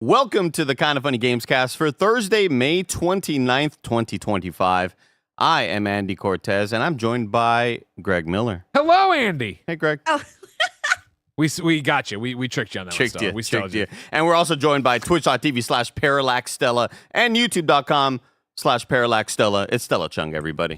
Welcome to the Kind of Funny Gamescast for Thursday, May 29th, 2025. I am Andy Cortez, and I'm joined by Greg Miller. Hello, Andy. Hey, Greg. Oh. We got you. We tricked you on that Tricked one. you. We Tricked you. you. And we're also joined by twitch.tv/ParallaxStella and youtube.com/ParallaxStella. It's Stella Chung, everybody.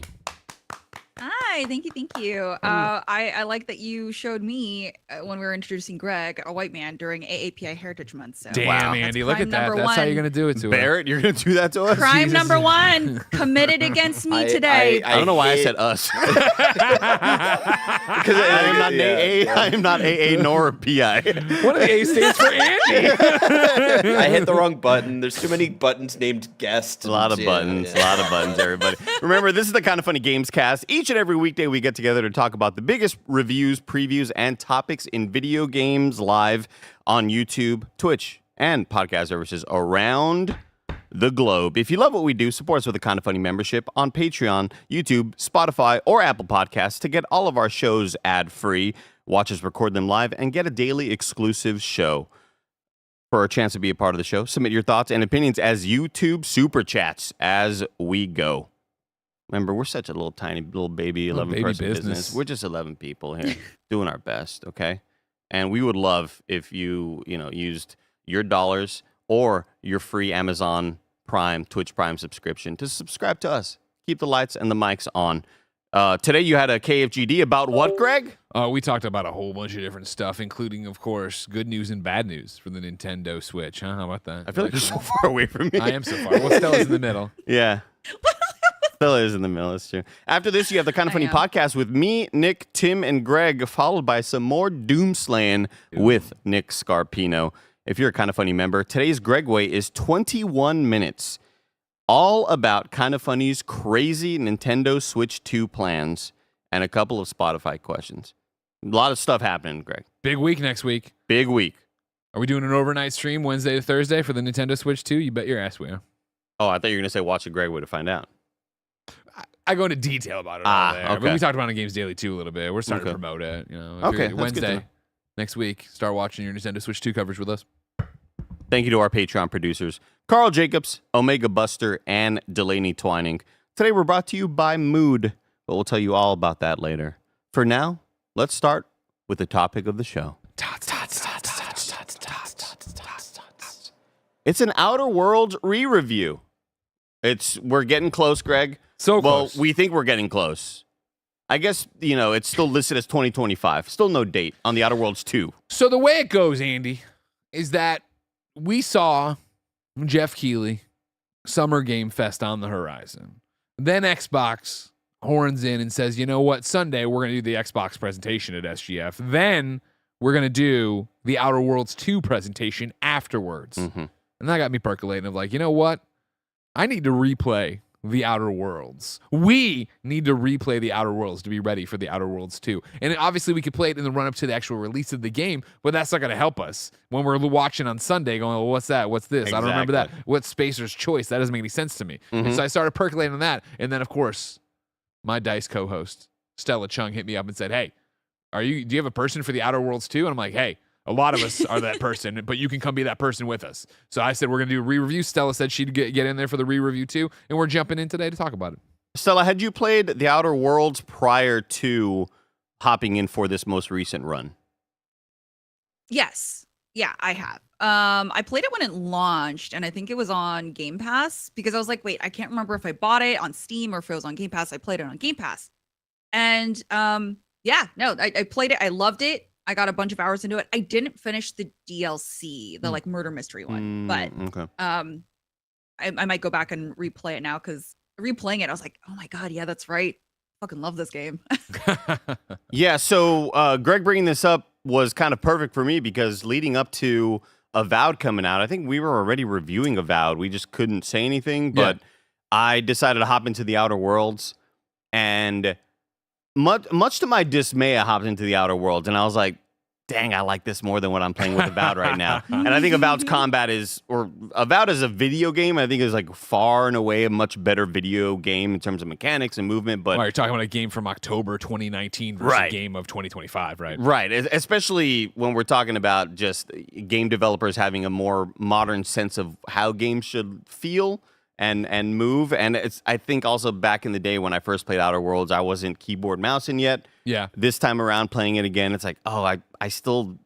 Hi, thank you. I like that you showed me when we were introducing Greg, a white man, during AAPI Heritage Month. So. Damn, Wow. Andy, look at that. Crime That's how number you're going to do it to Barrett, you're going to do that to us? Crime Jesus. number one committed against me today. I don't know why I said us. Because I am not AA. I am not AA nor PI. One of the A stands for Andy. I hit the wrong button. There's too many buttons named guest. A lot of buttons, everybody. Remember, this is the Kind of Funny Gamescast. Each and every weekday, we get together to talk about the biggest reviews, previews, and topics in video games live on YouTube, Twitch, and podcast services around the globe. If you love what we do, support us with a Kind of Funny membership on Patreon, YouTube, Spotify, or Apple Podcasts to get all of our shows ad-free, watch us record them live, and get a daily exclusive show. For a chance to be a part of the show, submit your thoughts and opinions as YouTube SuperChats as we go. Remember, we're such a little tiny, little baby 11-person business. We're just 11 people here doing our best, okay? And we would love if you used your dollars or your free Amazon Prime, Twitch Prime subscription to subscribe to us. Keep the lights and the mics on. Today you had a KFGD about what, Greg? We talked about a whole bunch of different stuff, including, of course, good news and bad news for the Nintendo Switch. Huh? How about that? I feel like you're so far away from me. I am so far. Well, Stella's in the middle. Yeah. Stella is in the middle, it's true. After this, you have the Kind of Funny podcast with me, Nick, Tim, and Greg, followed by some more doomslaying with Nick Scarpino. If you're a Kind of Funny member, today's Gregway is 21 minutes, all about Kind of Funny's crazy Nintendo Switch 2 plans and a couple of Spotify questions. A lot of stuff happening, Greg. Big week next week. Big week. Are we doing an overnight stream Wednesday to Thursday for the Nintendo Switch 2? You bet your ass we are. Oh, I thought you were going to say watch a Gregway to find out. I go into detail about it all there. Okay. But we talked about it on Games Daily too a little bit. We're starting to promote it. Okay, that's Wednesday good to know. next week, start watching your Nintendo Switch 2 coverage with us. Thank you to our Patreon producers, Carl Jacobs, Omega Buster, and Delaney Twining. Today we're brought to you by Mood, but we'll tell you all about that later. For now, let's start with the topic of the show. It's an Outer Worlds re-review. We're getting close, Greg. So close. Well, we think we're getting close. I guess, it's still listed as 2025. Still no date on the Outer Worlds 2. So the way it goes, Andy, is that we saw Jeff Keighley, Summer Game Fest on the horizon. Then Xbox horns in and says, you know what, Sunday we're going to do the Xbox presentation at SGF. Then we're going to do the Outer Worlds 2 presentation afterwards. Mm-hmm. And that got me percolating of like, you know what? I need to replay the Outer Worlds. We need to replay the Outer Worlds to be ready for the Outer Worlds 2. And obviously we could play it in the run-up to the actual release of the game, but that's not going to help us when we're watching on Sunday going, well, what's that? What's this? Exactly. I don't remember that. What's Spacer's Choice? That doesn't make any sense to me. Mm-hmm. And so I started percolating on that. And then, of course, my DICE co-host, Stella Chung, hit me up and said, hey, do you have a person for the Outer Worlds 2? And I'm like, hey, a lot of us are that person, but you can come be that person with us. So I said, we're going to do a re-review. Stella said she'd get in there for the re-review too. And we're jumping in today to talk about it. Stella, had you played the Outer Worlds prior to hopping in for this most recent run? Yes. Yeah, I have. I played it when it launched, and I think it was on Game Pass because I was like, wait, I can't remember if I bought it on Steam or if it was on Game Pass. I played it on Game Pass. And I played it. I loved it. I got a bunch of hours into it. I didn't finish the DLC, the murder mystery one, but okay. I might go back and replay it now because replaying it, I was like, oh my God, yeah, that's right. Fucking love this game. Yeah, so Greg bringing this up was kind of perfect for me because leading up to Avowed coming out, I think we were already reviewing Avowed. We just couldn't say anything, but I decided to hop into the Outer Worlds, and much to my dismay, I hopped into the Outer Worlds, and I was like, dang, I like this more than what I'm playing with Avowed right now. And I think Avowed's combat Avowed as a video game, I think is like far and away a much better video game in terms of mechanics and movement. But you're talking about a game from October 2019 versus a game of 2025, right? Right, especially when we're talking about just game developers having a more modern sense of how games should feel and move. And I think also back in the day when I first played Outer Worlds, I wasn't keyboard mousing yet. Yeah. This time around playing it again, it's like, I still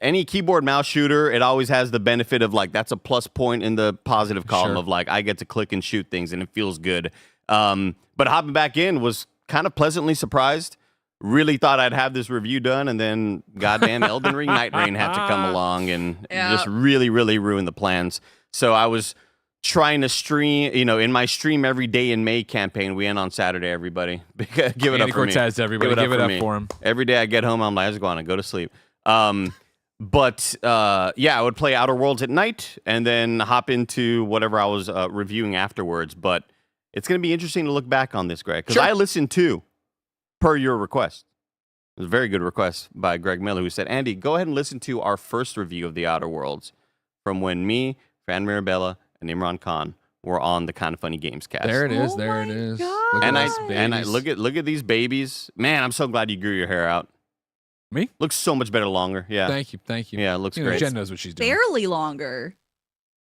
any keyboard mouse shooter, it always has the benefit of like that's a plus point in the positive column of like I get to click and shoot things and it feels good. But hopping back in was kind of pleasantly surprised. Really thought I'd have this review done, and then goddamn Elden Ring Night Rain had to come along and just really, really ruin the plans. So I was trying to stream, in my stream every day in May campaign. We end on Saturday, everybody. Give it Andy up for Cortez, me. everybody. Give it up for him. Every day I get home, I'm like, I just go on and go to sleep. I would play Outer Worlds at night and then hop into whatever I was reviewing afterwards. But it's going to be interesting to look back on this, Greg, because I listened to, per your request. It was a very good request by Greg Miller, who said, Andy, go ahead and listen to our first review of the Outer Worlds from when me, Fran Mirabella, and Imran Khan were on the Kind of Funny Gamescast. There it is. Oh there it my is. God. Look And at I look at these babies. Man, I'm so glad you grew your hair out. Me? Looks so much better longer. Yeah. Thank you. Yeah, it looks great. Jen knows what she's doing. Barely longer.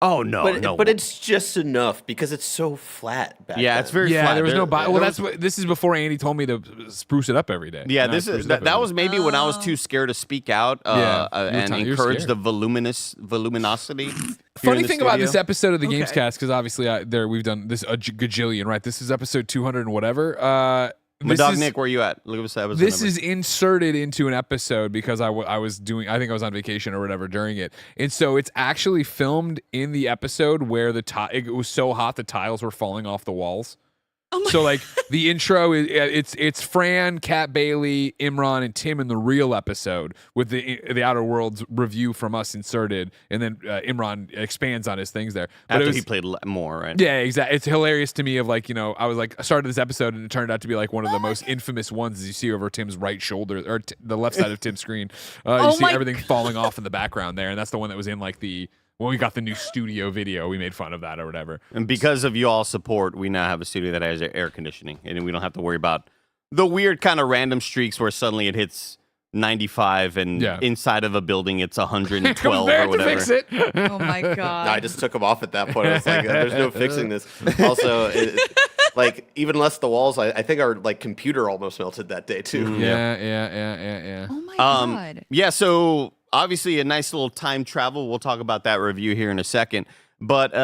Oh no, but it's just enough because it's so flat back then. It's very flat. There was no There Well, was- this is before Andy told me to spruce it up every day. Yeah, And I this spruce is it up that every was day. maybe when I was too scared to speak out and you're encourage scared. the voluminosity. Funny thing about this episode of the Okay. Gamescast, because obviously we've done this a gajillion, right? This is episode 200 and whatever. My dog Nick, where you at? Look at this episode. This number. is inserted into an episode because I was doing, I think I was on vacation or whatever during it. And so it's actually filmed in the episode where it was so hot the tiles were falling off the walls. Oh my So like the intro it's Fran, Kat Bailey, Imran, and Tim in the real episode with the Outer Worlds review from us inserted, and then Imran expands on his things there. But after he played more, right? yeah, exactly. It's hilarious to me of like, I was like, I started this episode and it turned out to be like one of the most infamous ones as you see over Tim's right shoulder or the left side of Tim's screen. You see my everything falling off in the background there. And that's the one that was in like when we got the new studio video, we made fun of that or whatever. And because of you all support, we now have a studio that has air conditioning, and we don't have to worry about the weird kind of random streaks where suddenly it hits 95 and inside of a building it's 112 or whatever. To fix it. Oh my God. No, I just took them off at that point. I was like, there's no fixing this. Also, like even less the walls, I think our like computer almost melted that day too. Yeah. Oh my God. Yeah, so obviously a nice little time travel. We'll talk about that review here in a second. But,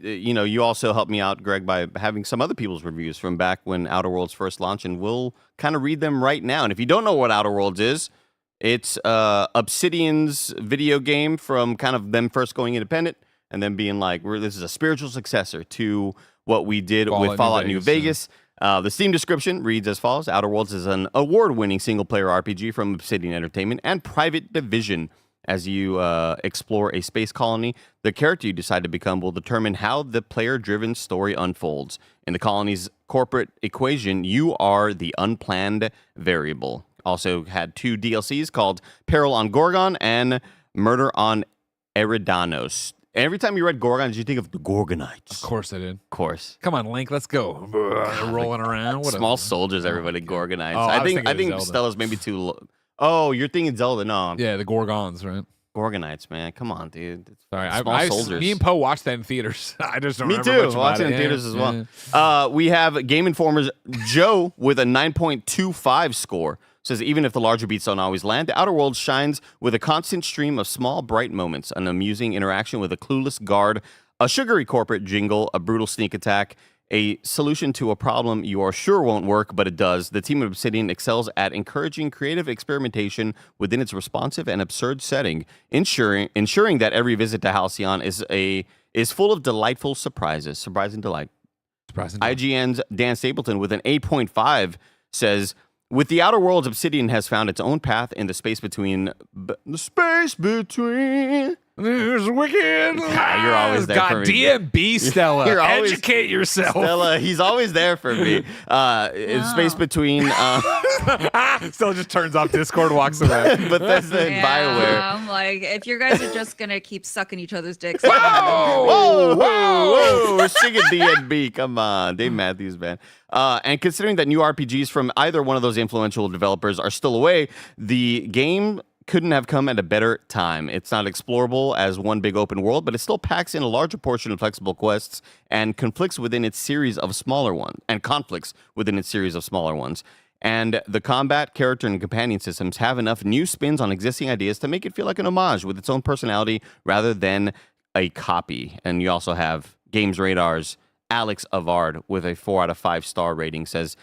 you also helped me out, Greg, by having some other people's reviews from back when Outer Worlds first launched, and we'll kind of read them right now. And if you don't know what Outer Worlds is, it's Obsidian's video game from kind of them first going independent and then being like, this is a spiritual successor to what we did with Fallout New Vegas. The Steam description reads as follows. Outer Worlds is an award-winning single-player RPG from Obsidian Entertainment and Private Division. As you explore a space colony, the character you decide to become will determine how the player-driven story unfolds. In the colony's corporate equation, you are the unplanned variable. Also had 2 DLCs called Peril on Gorgon and Murder on Eridanos. Every time you read Gorgon, did you think of the Gorgonites? Of course I did. Of course. Come on, Link, let's go. They're rolling around. What Small soldiers, everybody, Gorgonites. Oh, I was think thinking Stella's maybe too low. Oh, you're thinking Zelda. No. Yeah, the Gorgons, right? Gorgonites, man. Come on, dude. It's Sorry, small soldiers. me and Poe watched that in theaters. I just don't Me remember too. much Watched about it in theaters as well. Yeah. We have Game Informer's Joe with a 9.25 score. Says, even if the larger beats don't always land, Outer Worlds shines with a constant stream of small, bright moments, an amusing interaction with a clueless guard, a sugary corporate jingle, a brutal sneak attack, a solution to a problem you are sure won't work, but it does. The team of Obsidian excels at encouraging creative experimentation within its responsive and absurd setting, ensuring that every visit to Halcyon is full of delightful surprises. Surprise and delight. IGN's Dan Stapleton with an 8.5 says, with the Outer Worlds, Obsidian has found its own path in the space between There's wicked. God, you're always there God, for me. DMB, Stella. You're always- Educate yourself. Stella, he's always there for me. Space between Stella just turns off Discord, walks away. Bethesda and BioWare. I'm like, if you guys are just gonna keep sucking each other's dicks, Whoa, we're singing DNB. Come on, Dave Matthews Band. And considering that new RPGs from either one of those influential developers are still away, the game couldn't have come at a better time. It's not explorable as one big open world, but it still packs in a larger portion of flexible quests and conflicts within its series of smaller ones. And the combat, character, and companion systems have enough new spins on existing ideas to make it feel like an homage with its own personality rather than a copy. And you also have Games Radar's Alex Avard with a 4 out of 5 star rating says,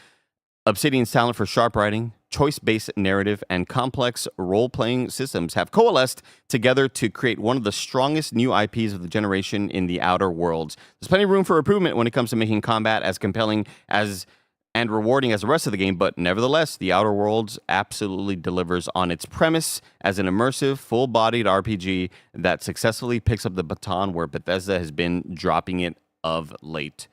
Obsidian's talent for sharp writing, choice-based narrative, and complex role-playing systems have coalesced together to create one of the strongest new IPs of the generation in the Outer Worlds. There's plenty of room for improvement when it comes to making combat as compelling as and rewarding as the rest of the game, but nevertheless, The Outer Worlds absolutely delivers on its premise as an immersive, full-bodied RPG that successfully picks up the baton where Bethesda has been dropping it of late.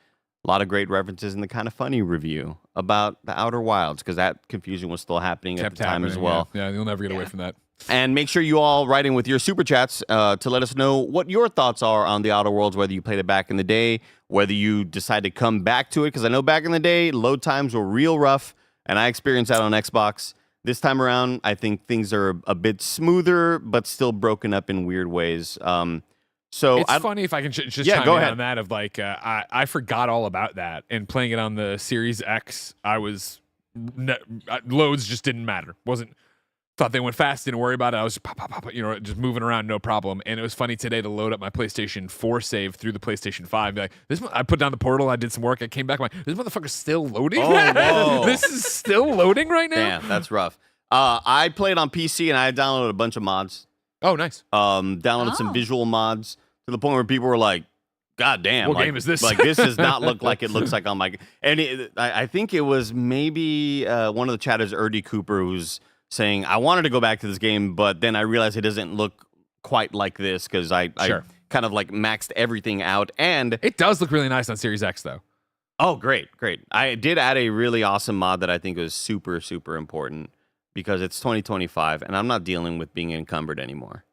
A lot of great references in the Kind of Funny review about the Outer Wilds, because that confusion was still happening at the time as well. Yeah, you'll never get away from that. And make sure you all write in with your super chats to let us know what your thoughts are on the Outer Worlds, whether you played it back in the day, whether you decide to come back to it, because I know back in the day, load times were real rough, and I experienced that on Xbox. This time around, I think are a bit smoother, but still broken up in weird ways. So it's funny if I can just chime in on that of like, I forgot all about that, and playing it on the Series X, loads just didn't matter. Thought they went fast, didn't worry about it. I was just pop, just moving around, no problem. And it was funny today to load up my PlayStation 4 save through the PlayStation 5. Be like, I put down the portal, I did some work, I came back, I'm like, this motherfucker's still loading? Oh, whoa. This is still loading right now? Damn, that's rough. I played on PC, and I downloaded a bunch of mods. Oh, nice. Downloaded some visual mods to the point where people were like, God damn. What game is this? Like, this does not look like it looks like on my... And I think it was maybe one of the chatters, Erdy Cooper, who's saying, I wanted to go back to this game, but then I realized it doesn't look quite like this because I kind of like maxed everything out. And it does look really nice on Series X, though. Oh, great. I did add a really awesome mod that I think was super, super important because it's 2025, and I'm not dealing with being encumbered anymore.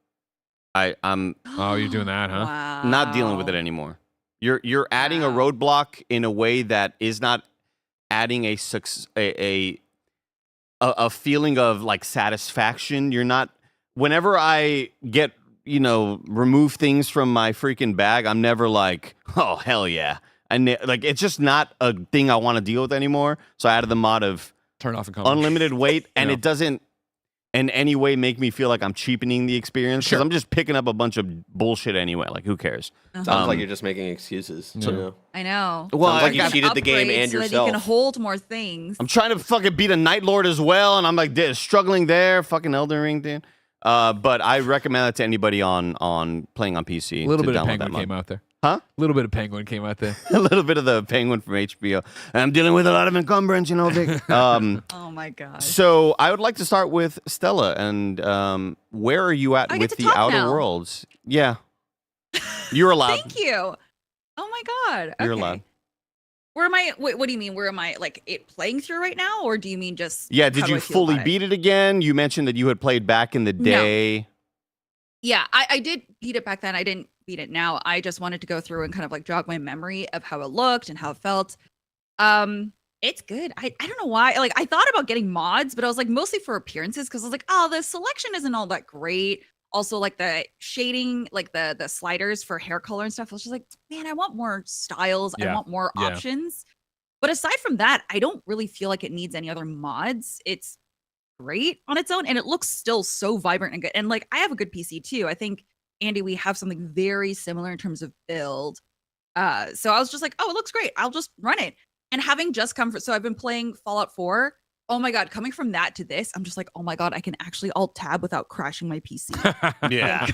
I'm Oh, you're doing that, huh? Wow. not dealing with it anymore. You're adding a roadblock in a way that is not adding a feeling of like satisfaction. You're not. Whenever I get remove things from my freaking bag, I'm never like, oh hell yeah. Like it's just not a thing I want to deal with anymore. So I added the mod of Turn off and come. unlimited weight, and Yeah. it doesn't in any way make me feel like I'm cheapening the experience because Sure. I'm just picking up a bunch of bullshit anyway. Like who cares? Sounds like you're just making excuses. Yeah. You know? I know. Well, Sounds like you I got- cheated the game Upgrade and so that yourself. you can hold more things. I'm trying to fucking beat a Night Lord as well, and I'm like struggling there. Fucking Elden Ring, dude. But I recommend that to anybody on playing on PC. A little to bit of download that Penguin mod. came out there. Huh? A little bit of Penguin came out there. A little bit of the Penguin from HBO. I'm dealing with a lot of encumbrance, Vic. Oh my gosh. So I would like to start with Stella, and where are you at I with get to the talk Outer now. Worlds? Yeah, you're allowed. Thank you. Oh my god. You're Okay. allowed. Where am I? What do you mean? Where am I? Like it playing through right now, or do you mean just? Yeah, how did do you I feel fully about it? beat it again? You mentioned that you had played back in the No. day. Yeah, I did beat it back then. I didn't beat it now. I just wanted to go through and kind of like jog my memory of how it looked and how it felt. It's good. I don't know why. Like I thought about getting mods, but I was like mostly for appearances because I was like, oh, the selection isn't all that great. Also, like the shading, like the sliders for hair color and stuff. I was just like, man, I want more styles. I Yeah, want more yeah. options. But aside from that, I don't really feel like it needs any other mods. It's great on its own, and it looks still so vibrant and good. And like I have a good PC too. I think Andy, we have something very similar in terms of build. So I was just like, oh, it looks great. I'll just run it. And having just come so I've been playing Fallout 4. Oh my god, coming from that to this, I'm just like, oh my god, I can actually alt tab without crashing my PC. Yeah.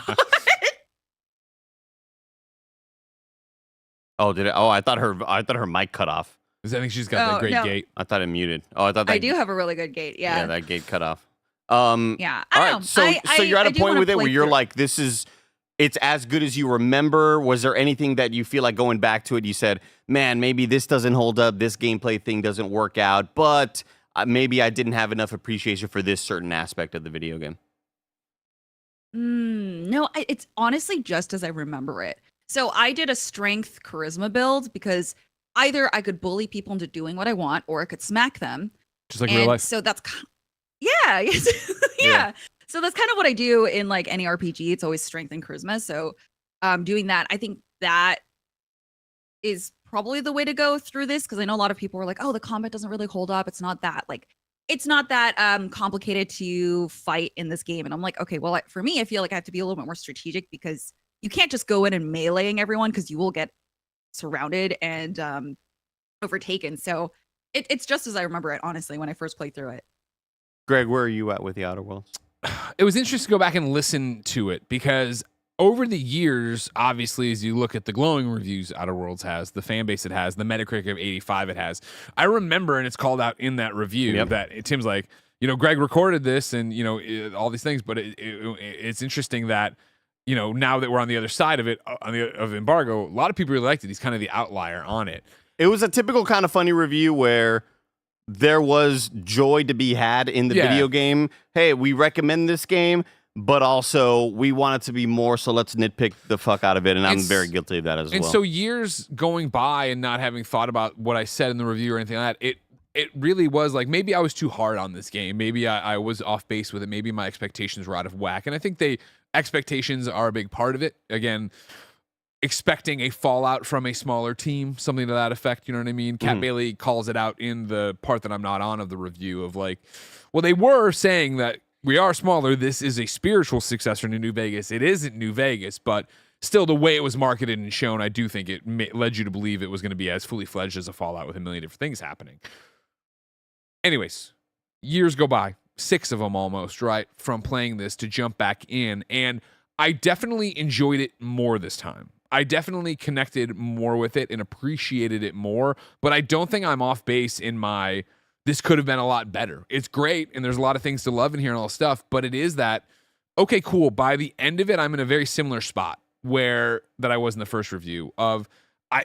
Oh, did it? Oh, I thought her mic cut off. I think she's got that Oh, great no. gate. I thought it muted. Oh, I thought that. I do have a really good gate. Yeah. that gate cut off. Yeah. I All don't right, know. so you're at a do point wanna with it where play you're through. like, this is it's as good as you remember? Was there anything that you feel like going back to it, you said, man, maybe this doesn't hold up, this gameplay thing doesn't work out, but maybe I didn't have enough appreciation for this certain aspect of the video game? No, it's honestly just as I remember it. So I did a strength charisma build because either I could bully people into doing what I want or I could smack them. Just like real life. So that's, yeah, yes, yeah. So that's kind of what I do in like any RPG. It's always strength and charisma. So doing that, I think that is probably the way to go through this, because I know a lot of people were like, oh, the combat doesn't really hold up. It's not that complicated to fight in this game. And I'm like, okay, well, for me, I feel like I have to be a little bit more strategic, because you can't just go in and meleeing everyone, because you will get surrounded and overtaken. So it's just as I remember it, honestly, when I first played through it. Greg, where are you at with the Outer Worlds? It was interesting to go back and listen to it, because over the years, obviously, as you look at the glowing reviews Outer Worlds has, the fan base it has, the Metacritic of 85 it has, I remember, and it's called out in that review, that Tim's like, Greg recorded this and, all these things, but it's interesting that, now that we're on the other side of it, of embargo, a lot of people really liked it. He's kind of the outlier on it. It was a typical kind of funny review where there was joy to be had in the video game. Hey, we recommend this game, but also we want it to be more, so let's nitpick the fuck out of it, and I'm very guilty of that as well. And so years going by and not having thought about what I said in the review or anything like that, it really was like, maybe I was too hard on this game. Maybe I was off base with it. Maybe my expectations were out of whack. And I think expectations are a big part of it. Again, expecting a fallout from a smaller team, something to that effect, you know what I mean? Kat Bailey calls it out in the part that I'm not on of the review of like, well, they were saying that we are smaller. This is a spiritual successor to New Vegas. It isn't New Vegas, but still the way it was marketed and shown, I do think it led you to believe it was going to be as fully fledged as a Fallout with a million different things happening. Anyways, years go by, 6 of them almost, right, from playing this to jump back in, and I definitely enjoyed it more this time. I definitely connected more with it and appreciated it more, but I don't think I'm off base in my, this could have been a lot better. It's great, and there's a lot of things to love in here and all this stuff, but it is that, okay, cool, by the end of it, I'm in a very similar spot that I was in the first review of,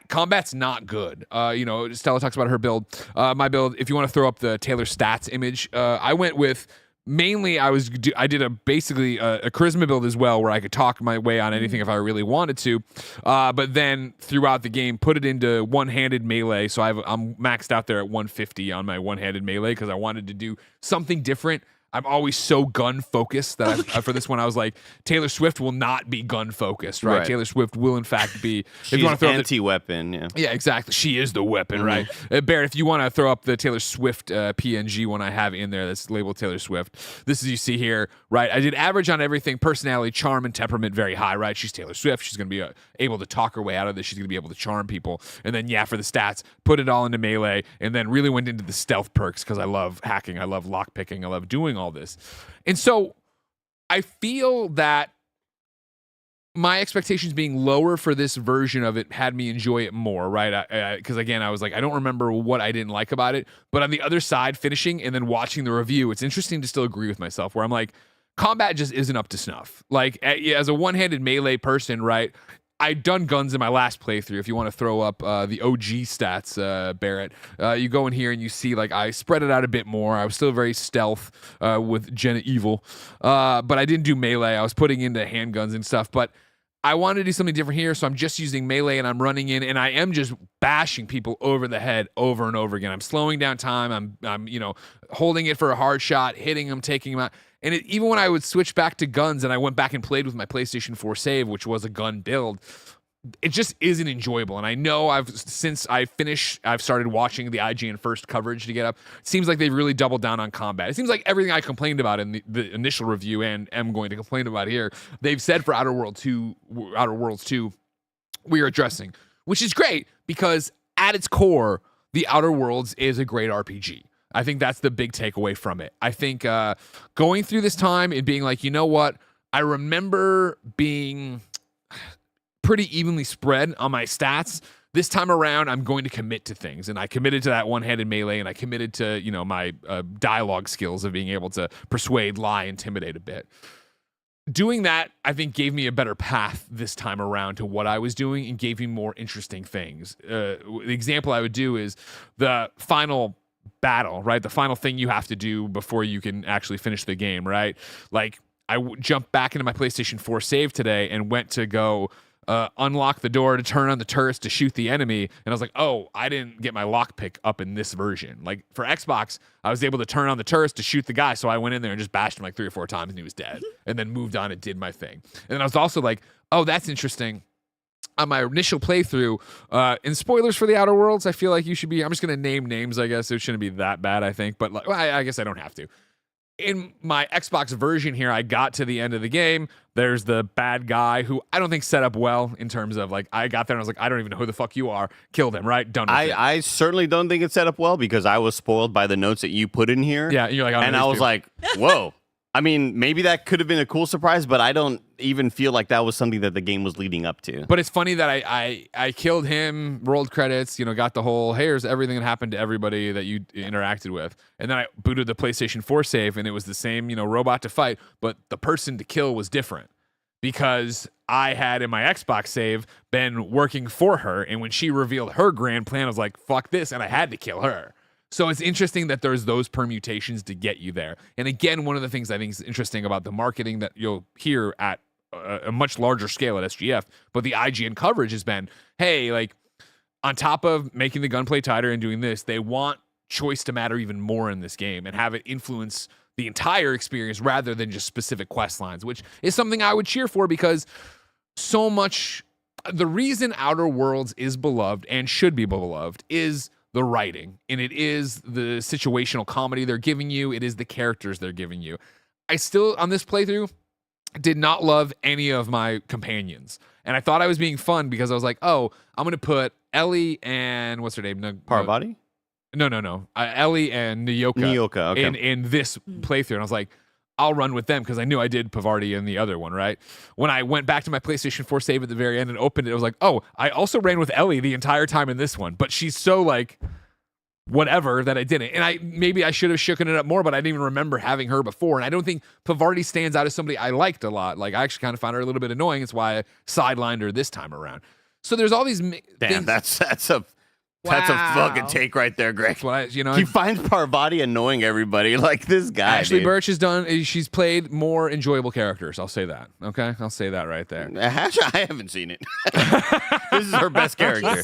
combat's not good. Stella talks about her build. My build, if you want to throw up the Taylor stats image, I went with, mainly, I did basically a charisma build as well, where I could talk my way on anything if I really wanted to. But then throughout the game, put it into one-handed melee. So I'm maxed out there at 150 on my one-handed melee because I wanted to do something different. I'm always so gun focused that for this one I was like, Taylor Swift will not be gun focused, right? Taylor Swift will in fact be. She's if you want to throw anti-weapon, yeah, exactly. She is the weapon, right? Barrett, if you want to throw up the Taylor Swift PNG one I have in there that's labeled Taylor Swift, this is you see here, right? I did average on everything, personality, charm, and temperament very high, right? She's Taylor Swift. She's going to be able to talk her way out of this. She's going to be able to charm people, and then for the stats, put it all into melee, and then really went into the stealth perks because I love hacking, I love lockpicking, I love doing all this. And so I feel that my expectations being lower for this version of it had me enjoy it more, right? Because again, I was like, I don't remember what I didn't like about it. But on the other side, finishing and then watching the review, it's interesting to still agree with myself where I'm like, combat just isn't up to snuff. Like, as a one-handed melee person, right? I'd done guns in my last playthrough. If you want to throw up the OG stats, Barrett, you go in here and you see like I spread it out a bit more. I was still very stealth with Jenna Evil, but I didn't do melee. I was putting into handguns and stuff, but I wanted to do something different here, so I'm just using melee and I'm running in and I am just bashing people over the head over and over again. I'm slowing down time. I'm holding it for a hard shot, hitting them, taking them out. And even when I would switch back to guns and I went back and played with my PlayStation 4 save, which was a gun build, it just isn't enjoyable. And I know since I've started watching the IGN first coverage to get up. It seems like they've really doubled down on combat. It seems like everything I complained about in the initial review and am going to complain about here, they've said for Outer Worlds 2, we are addressing, which is great because at its core, the Outer Worlds is a great RPG. I think that's the big takeaway from it. I think going through this time and being like, you know what? I remember being pretty evenly spread on my stats. This time around, I'm going to commit to things. And I committed to that one-handed melee, and I committed to, my dialogue skills of being able to persuade, lie, intimidate a bit. doing that, I think, gave me a better path this time around to what I was doing and gave me more interesting things. The example I would do is the final battle, right? The final thing you have to do before you can actually finish the game, right? Like, jumped back into my PlayStation 4 save today and went to go unlock the door to turn on the turrets to shoot the enemy. And I was like, oh, I didn't get my lockpick up in this version. Like for Xbox, I was able to turn on the turrets to shoot the guy. So I went in there and just bashed him like 3 or 4 times and he was dead. And then moved on and did my thing. And then I was also like, oh, that's interesting. On my initial playthrough, and spoilers for the Outer Worlds, I feel like you should be, I'm just going to name names, I guess. It shouldn't be that bad, I think. But like, well, I guess I don't have to. In my Xbox version here, I got to the end of the game. There's the bad guy who I don't think set up well in terms of like, I got there and I was like, I don't even know who the fuck you are. Killed him, right? Done with it. I certainly don't think it's set up well because I was spoiled by the notes that you put in here. Yeah, you're like, and I was like, whoa. I mean, maybe that could have been a cool surprise, but I don't even feel like that was something that the game was leading up to. But it's funny that I killed him, rolled credits, got the whole, here's everything that happened to everybody that you interacted with. And then I booted the PlayStation 4 save, and it was the same, robot to fight, but the person to kill was different. Because I had in my Xbox save been working for her, and when she revealed her grand plan, I was like, fuck this, and I had to kill her. So it's interesting that there's those permutations to get you there. And again, one of the things I think is interesting about the marketing that you'll hear at a much larger scale at SGF, but the IGN coverage has been, hey, like on top of making the gunplay tighter and doing this, they want choice to matter even more in this game and have it influence the entire experience rather than just specific quest lines, which is something I would cheer for because so much, the reason Outer Worlds is beloved and should be beloved is the writing, and it is the situational comedy they're giving you. It is the characters they're giving you. I still, on this playthrough, did not love any of my companions. And I thought I was being fun because I was like, oh, I'm going to put Ellie and, what's her name? Parvati? No. Ellie and Nyoka okay. in this playthrough. And I was like, I'll run with them because I knew I did Parvati in the other one, right? When I went back to my PlayStation 4 save at the very end and opened it, I was like, oh, I also ran with Ellie the entire time in this one, but she's so like whatever that I didn't. And maybe I should have shooken it up more, but I didn't even remember having her before. And I don't think Parvati stands out as somebody I liked a lot. Like I actually kind of found her a little bit annoying. It's why I sidelined her this time around. So there's all these Damn, things. That's a fucking take right there, Greg. That's what He finds Parvati annoying everybody like this guy. Ashley dude. Birch has she's played more enjoyable characters. I'll say that. Okay? I'll say that right there. I haven't seen it. This is her best character.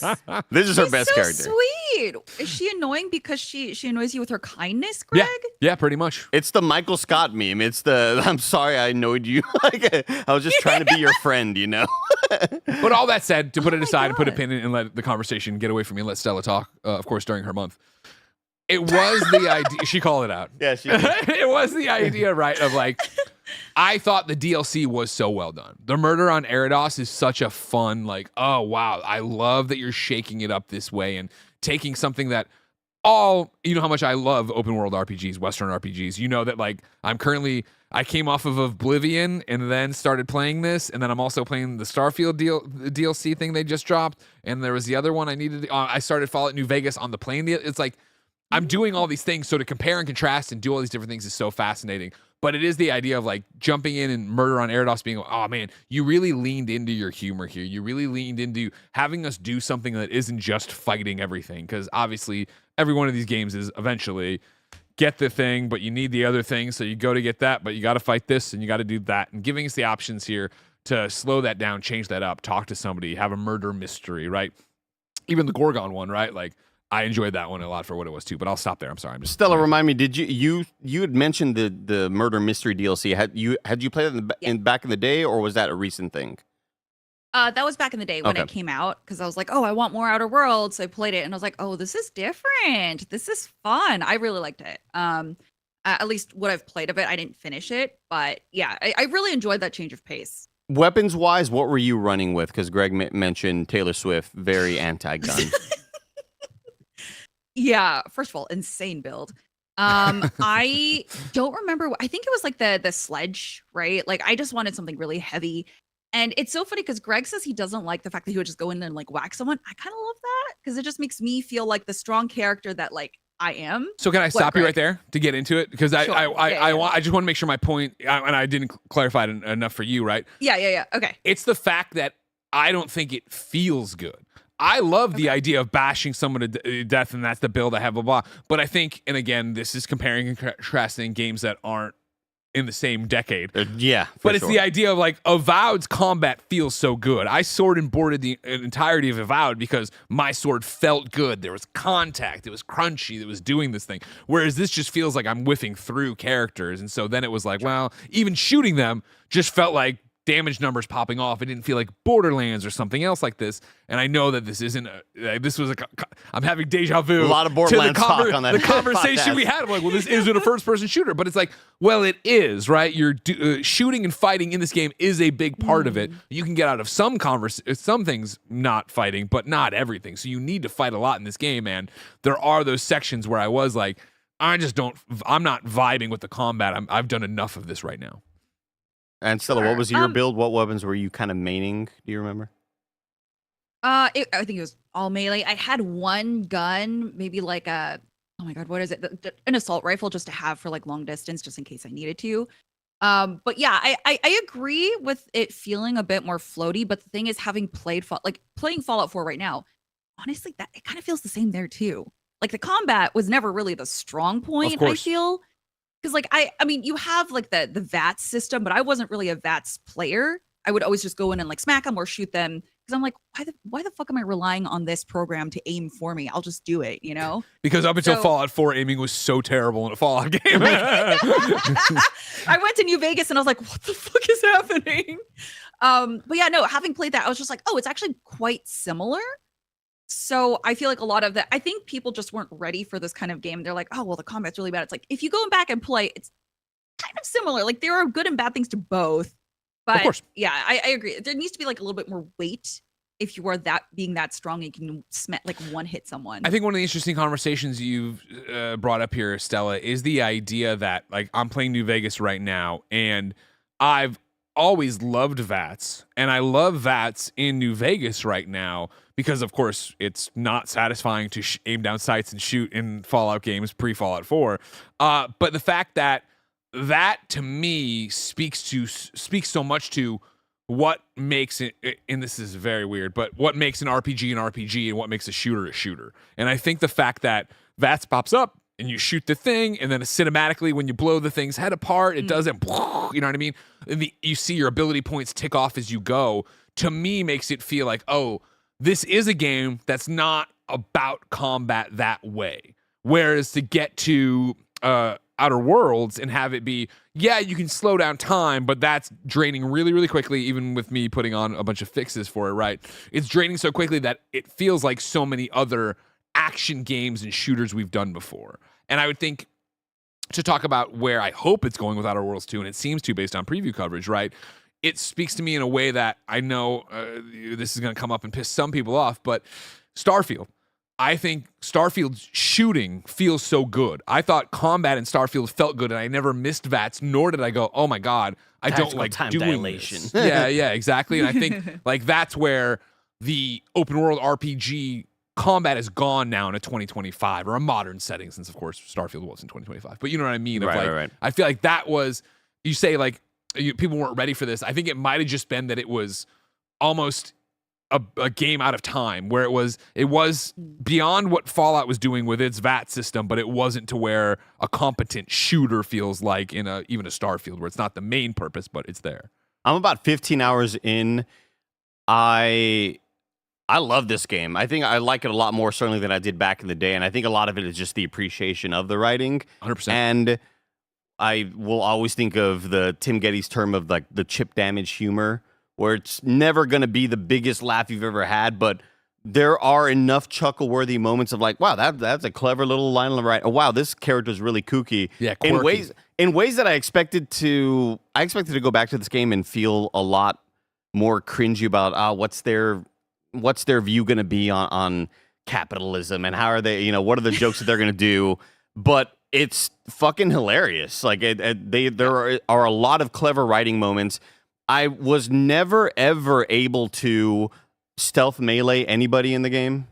This is her best character. Sweet. Is she annoying because she annoys you with her kindness, Greg? Yeah, pretty much. It's the Michael Scott meme. It's the I'm sorry I annoyed you. Like I was just trying to be your friend, But all that said, to put it aside and put a God. pin in and let the conversation get away from me and let Stella talk, of course, during her month. It was the idea. She called it out. Yeah, she did. It was the idea, right? Of like, I thought the DLC was so well done. The Murder on Eridos is such a fun, like, oh, wow. I love that you're shaking it up this way and taking something that you know how much I love open world RPGs, Western RPGs. You know that like I came off of Oblivion and then started playing this, and then I'm also playing the Starfield DLC thing they just dropped, and there was the other one I needed. I started Fallout New Vegas on the plane. It's like I'm doing all these things, so to compare and contrast and do all these different things is so fascinating. But it is the idea of like jumping in and Murder on Eridos being, oh man, you really leaned into your humor here. You really leaned into having us do something that isn't just fighting everything, because obviously every one of these games is eventually get the thing, but you need the other thing, so you go to get that, but you got to fight this and you got to do that. And giving us the options here to slow that down, change that up, talk to somebody, have a murder mystery, right? Even the Gorgon one, right? Like I enjoyed that one a lot for what it was too. But I'll stop there. I'm sorry. Stella, remind me. Did you had mentioned the murder mystery DLC? Had you played it back in the day, or was that a recent thing? That was back in the day when it came out, because I was like, oh, I want more Outer Worlds. So I played it and I was like, oh, this is different. This is fun. I really liked it. At least what I've played of it. I didn't finish it, but yeah, I really enjoyed that change of pace. Weapons wise, what were you running with? Because Greg mentioned Taylor Swift, very anti-gun. Yeah, first of all, insane build. I don't remember. I think it was like the sledge, right? Like I just wanted something really heavy. And it's so funny because Greg says he doesn't like the fact that he would just go in and like whack someone. I kind of love that because it just makes me feel like the strong character that like I am. So can I stop you Greg? right there to get into it? Because Sure. I just want to make sure my point, and I didn't clarify it enough for you, right? Yeah. Okay. It's the fact that I don't think it feels good. I love the idea of bashing someone to death, and that's the build I have, blah, blah. But I think, and again, this is comparing and contrasting games that aren't in the same decade. Yeah, But it's the idea of like Avowed's combat feels so good. I sword and boarded the entirety of Avowed because my sword felt good. There was contact. It was crunchy. It was doing this thing. Whereas this just feels like I'm whiffing through characters. And so then it was like, well, even shooting them just felt like damage numbers popping off. It didn't feel like Borderlands or something else like this. And I know that this isn't. This was I'm having deja vu. A lot of Borderlands talk on that. The conversation podcast. we had. I'm like, well, this isn't a first-person shooter, but it's like, well, it is, right? You're shooting and fighting in this game is a big part of it. You can get out of some things not fighting, but not everything. So you need to fight a lot in this game, and there are those sections where I was like, I'm not vibing with the combat. I've done enough of this right now. And Stella, what was your build? What weapons were you kind of maining? Do you remember? I think it was all melee. I had one gun, maybe like a, oh my god, what is it? An assault rifle, just to have for like long distance, just in case I needed to. But yeah, I agree with it feeling a bit more floaty. But the thing is, having playing Fallout 4 right now, honestly, that it kind of feels the same there too. Like the combat was never really the strong point, I feel. Because like I mean, you have like the VATS system, but I wasn't really a VATS player. I would always just go in and like smack them or shoot them because I'm like, why the fuck am I relying on this program to aim for me? I'll just do it, you know? Because up until Fallout 4, aiming was so terrible in a Fallout game. I went to New Vegas and I was like, what the fuck is happening? But yeah, no, having played that, I was just like, oh, it's actually quite similar. So I feel like a lot of that, I think people just weren't ready for this kind of game. They're like, oh, well, the combat's really bad. It's like, if you go back and play, it's kind of similar. Like there are good and bad things to both. But of course. Yeah, I agree. There needs to be like a little bit more weight if you are being that strong and you can like one hit someone. I think one of the interesting conversations you've brought up here, Stella, is the idea that like I'm playing New Vegas right now, and I've always loved VATS, and I love VATS in New Vegas right now because, of course, it's not satisfying to aim down sights and shoot in Fallout games pre-Fallout 4. But the fact that to me speaks so much to what makes it, and this is very weird, but what makes an RPG an RPG and what makes a shooter. And I think the fact that VATS pops up and you shoot the thing, and then cinematically when you blow the thing's head apart, it doesn't, you know what I mean? You see your ability points tick off as you go, to me makes it feel like, oh, this is a game that's not about combat that way. Whereas to get to Outer Worlds and have it be, yeah, you can slow down time, but that's draining really, really quickly, even with me putting on a bunch of fixes for it, right? It's draining so quickly that it feels like so many other action games and shooters we've done before. And I would think, to talk about where I hope it's going with Outer Worlds 2, and it seems to based on preview coverage, right? It speaks to me in a way that I know this is going to come up and piss some people off, but Starfield. I think Starfield's shooting feels so good. I thought combat in Starfield felt good, and I never missed VATS, nor did I go, oh my God, I don't like time doing dilation. this. Yeah, exactly. And I think like that's where the open world RPG combat is gone now in a 2025 or a modern setting, since of course Starfield was in 2025. But you know what I mean? Right. I feel like that was, you say like people weren't ready for this. I think it might have just been that it was almost a game out of time, where it was beyond what Fallout was doing with its VAT system, but it wasn't to where a competent shooter feels like in even a Starfield, where it's not the main purpose, but it's there. I'm about 15 hours in. I love this game. I think I like it a lot more certainly than I did back in the day, and I think a lot of it is just the appreciation of the writing. 100%. And I will always think of the Tim Geddes term of like the chip damage humor, where it's never going to be the biggest laugh you've ever had, but there are enough chuckle-worthy moments of like, wow, that's a clever little line on the right. Oh, wow, this character's really kooky. Yeah, quirky. In ways that I expected to go back to this game and feel a lot more cringy about what's their view going to be on capitalism, and how are they, what are the jokes that they're going to do? But it's fucking hilarious. Like there are a lot of clever writing moments. I was never, ever able to stealth melee anybody in the game.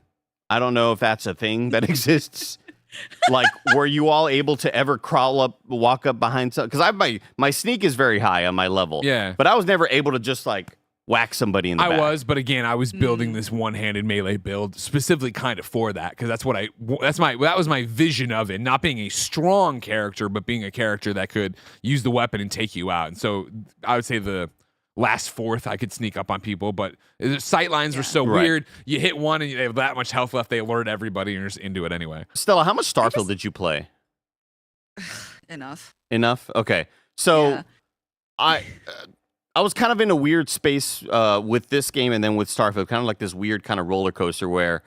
I don't know if that's a thing that exists. Like, were you all able to ever walk up behind something? Because my sneak is very high on my level. Yeah. But I was never able to just like whack somebody in the back. I was, but again, I was building this one-handed melee build specifically kind of for that, because that was my vision of it, not being a strong character, but being a character that could use the weapon and take you out. And so I would say the last fourth I could sneak up on people, but the sight lines were so weird. You hit one and they have that much health left, they alert everybody and you're just into it anyway. Stella, how much Starfield did you play? Enough. Okay. So Yeah. I was kind of in a weird space with this game and then with Starfield, kind of like this weird kind of roller coaster where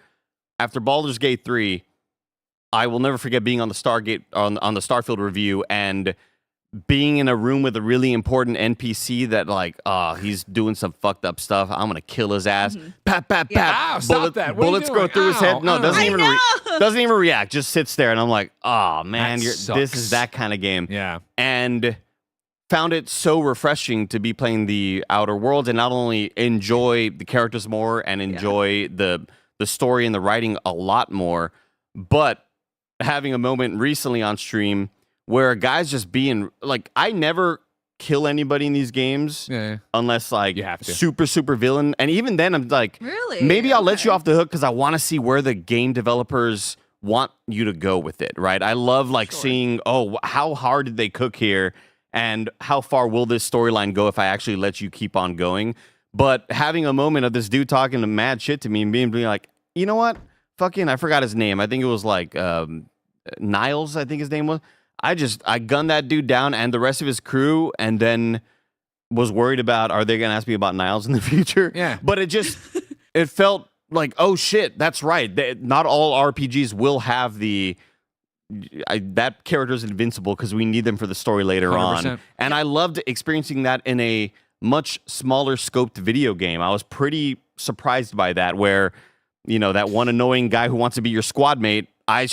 after Baldur's Gate 3, I will never forget being on the Starfield review and being in a room with a really important NPC that like, he's doing some fucked up stuff. I'm gonna kill his ass. Pap, pap, Yeah. pap. Ow, stop that. What are you Bullets go doing? through his head. No, Ow. doesn't even know. doesn't even react. Just sits there, and I'm like, oh man, That this sucks. is that kind of game. Yeah. And found it so refreshing to be playing the Outer Worlds and not only enjoy the characters more and enjoy the story and the writing a lot more, but having a moment recently on stream where a guy's just being like, I never kill anybody in these games unless like You have to. super villain. And even then I'm like, Really? maybe I'll let you Okay. off the hook because I want to see where the game developers want you to go with it, right? I love like seeing, how hard did they cook here? And how far will this storyline go if I actually let you keep on going? But having a moment of this dude talking to mad shit to me and being like, you know what? Fucking, I forgot his name. I think it was like Niles, I think his name was. I gunned that dude down and the rest of his crew and then was worried about, are they going to ask me about Niles in the future? Yeah. But it felt like, oh shit, that's right. Not all RPGs will have that character's invincible because we need them for the story later 100%. on. And I loved experiencing that in a much smaller scoped video game. I was pretty surprised by that, where, you know, that one annoying guy who wants to be your squad mate, I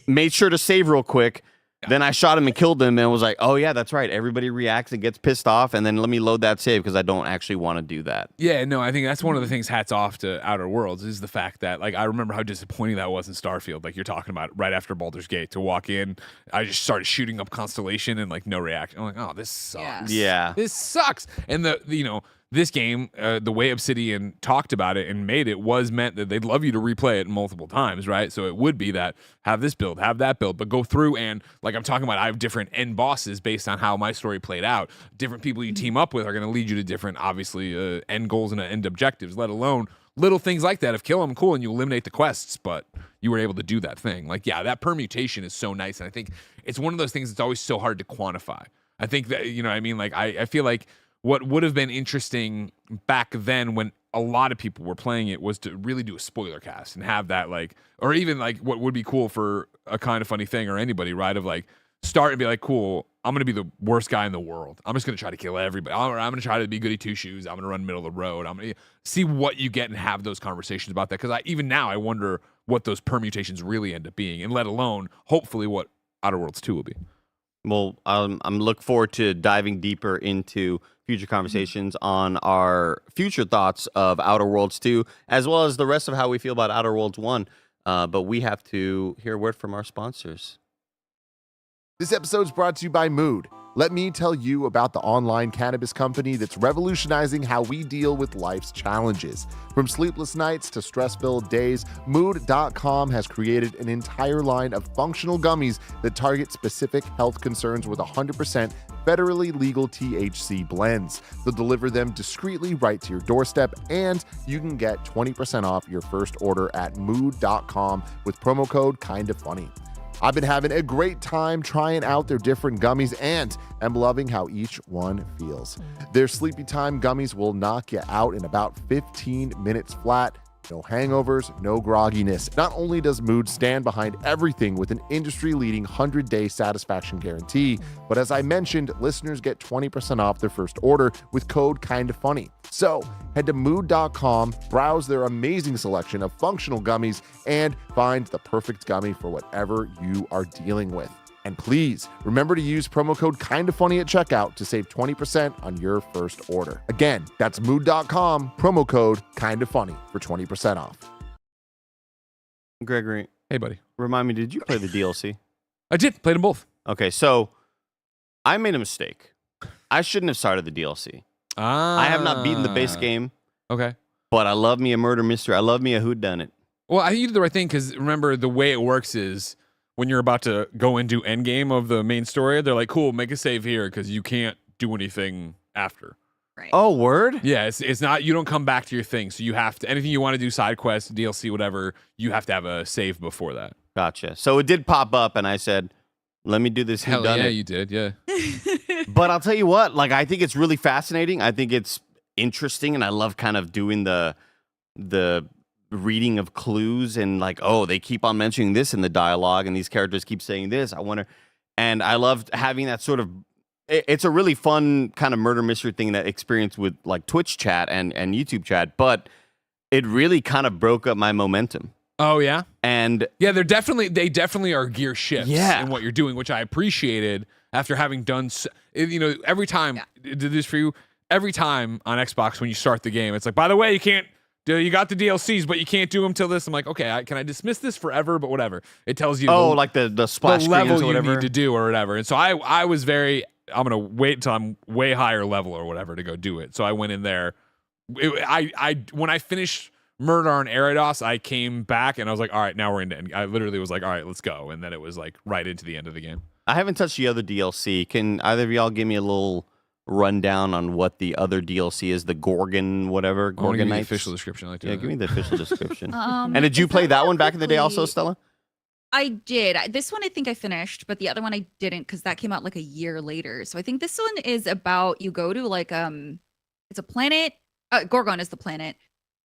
made sure to save real quick. Then I shot him and killed him and was like, oh yeah, that's right. Everybody reacts and gets pissed off. And then let me load that save because I don't actually want to do that. Yeah, no, I think that's one of the things, hats off to Outer Worlds, is the fact that, like, I remember how disappointing that was in Starfield, like you're talking about, right after Baldur's Gate, to walk in, I just started shooting up Constellation and like no reaction. I'm like, oh, this sucks. Yeah. This sucks. And this game, the way Obsidian talked about it and made it was meant that they'd love you to replay it multiple times, right? So it would be that, have this build, have that build, but go through and, like I'm talking about, I have different end bosses based on how my story played out. Different people you team up with are going to lead you to different, obviously, end goals and end objectives, let alone little things like that. If kill them, cool, and you eliminate the quests, but you were able to do that thing. Like, yeah, that permutation is so nice, and I think it's one of those things that's always so hard to quantify. I think that, you know what I mean? Like, I feel like what would have been interesting back then when a lot of people were playing it was to really do a spoiler cast and have that, like, or even like what would be cool for a Kind of Funny Thing or anybody, right? Of like, start and be like, cool, I'm going to be the worst guy in the world. I'm just going to try to kill everybody. I'm going to try to be goody two shoes. I'm going to run middle of the road. I'm going to see what you get and have those conversations about that. Because even now I wonder what those permutations really end up being, and let alone hopefully what Outer Worlds 2 will be. Well, I'm look forward to diving deeper into future conversations on our future thoughts of Outer Worlds 2, as well as the rest of how we feel about Outer Worlds 1. But we have to hear a word from our sponsors. This episode is brought to you by Mood. Let me tell you about the online cannabis company that's revolutionizing how we deal with life's challenges. From sleepless nights to stress-filled days, Mood.com has created an entire line of functional gummies that target specific health concerns with 100% federally legal THC blends. They'll deliver them discreetly right to your doorstep, and you can get 20% off your first order at Mood.com with promo code KINDAFUNNY. I've been having a great time trying out their different gummies, and I'm loving how each one feels. Their Sleepy Time gummies will knock you out in about 15 minutes flat. No hangovers, no grogginess. Not only does Mood stand behind everything with an industry-leading 100-day satisfaction guarantee, but as I mentioned, listeners get 20% off their first order with code KINDAFUNNY. So head to Mood.com, browse their amazing selection of functional gummies, and find the perfect gummy for whatever you are dealing with. And please remember to use promo code KINDAFUNNY at checkout to save 20% on your first order. Again, that's Mood.com, promo code KINDAFUNNY for 20% off. Gregory, Hey, buddy. Remind me, did you play the DLC? I did. Played them both. Okay, so I made a mistake. I shouldn't have started the DLC. Ah. I have not beaten the base game, Okay. but I love me a murder mystery. I love me a whodunit. Well, I think you did the right thing because remember the way it works is when you're about to go into endgame of the main story, they're like, "Cool, make a save here because you can't do anything after." Right. Oh, word? Yeah, it's not. You don't come back to your thing, so you have to anything you want to do, side quest, DLC, whatever. You have to have a save before that. Gotcha. So it did pop up, and I said, "Let me do this Hell whodunit." yeah, you did. Yeah. But I'll tell you what, like I think it's really fascinating. I think it's interesting, and I love kind of doing the reading of clues and like, oh, they keep on mentioning this in the dialogue, and these characters keep saying this. I wonder, and I loved having that sort of. It's a really fun kind of murder mystery thing that experience with like Twitch chat and YouTube chat, but it really kind of broke up my momentum. Oh yeah. And Yeah, they definitely are gear shifts Yeah. in what you're doing, which I appreciated after having done. Every time did this for you. Every time on Xbox when you start the game, it's like, by the way, you can't. You got the DLCs, but you can't do them till this. I'm like, okay, can I dismiss this forever? But whatever. It tells you. like the splash the level screens or whatever. you need to do or whatever. And so I was very. I'm gonna wait until I'm way higher level or whatever to go do it. So I went in there. When I finished Murder on Eridos, I came back and I was like, all right, now we're into. I literally was like, all right, let's go. And then it was like right into the end of the game. I haven't touched the other DLC. Can either of y'all give me a little rundown on what the other DLC is? The Gorgon, whatever. I want to give Gorgon you the Knights? official description. I like to Yeah, do give me that. the official description. And And did you play that one back in the day also, Stella? I did. This one I think I finished, but the other one I didn't because that came out like a year later. So I think this one is about you go to like it's a planet. Gorgon is the planet,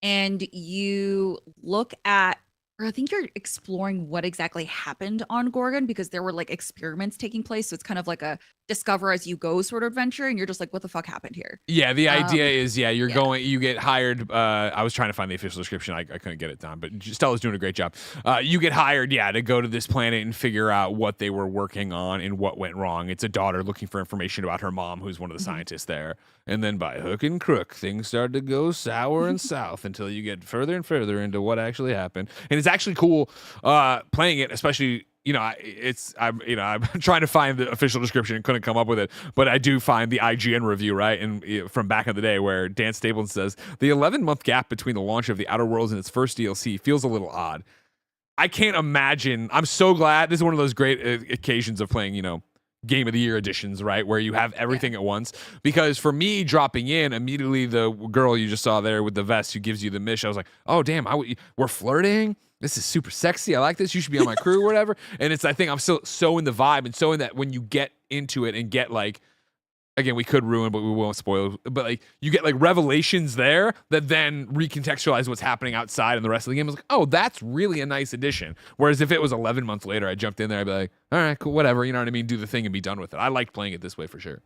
and you look at, or I think you're exploring what exactly happened on Gorgon because there were like experiments taking place. So it's kind of like a discover as you go sort of adventure, and you're just like, what the fuck happened here? Yeah, the idea is, you're yeah. going, you get hired. I was trying to find the official description. I couldn't get it done, but Stella's doing a great job. You get hired, to go to this planet and figure out what they were working on and what went wrong. It's a daughter looking for information about her mom, who's one of the scientists there. And then by hook and crook, things start to go sour and south until you get further and further into what actually happened. And it's actually cool playing it, especially. I'm trying to find the official description and couldn't come up with it, but I do find the IGN review, right? And from back in the day where Dan Stapleton says the 11-month gap between the launch of the Outer Worlds and its first DLC feels a little odd. I can't imagine. I'm so glad. This is one of those great occasions of playing, Game of the Year editions, right? Where you have everything at once. Because for me, dropping in, immediately the girl you just saw there with the vest who gives you the mission, I was like, oh, damn, we're flirting? This is super sexy. I like this. You should be on my crew or whatever. And I think I'm so in the vibe and so in that when you get into it and get like, again, we could ruin, but we won't spoil. But like you get like revelations there that then recontextualize what's happening outside and the rest of the game. I was like, oh, that's really a nice addition. Whereas if it was 11 months later, I jumped in there, I'd be like, all right, cool, whatever. You know what I mean? Do the thing and be done with it. I liked playing it this way for sure.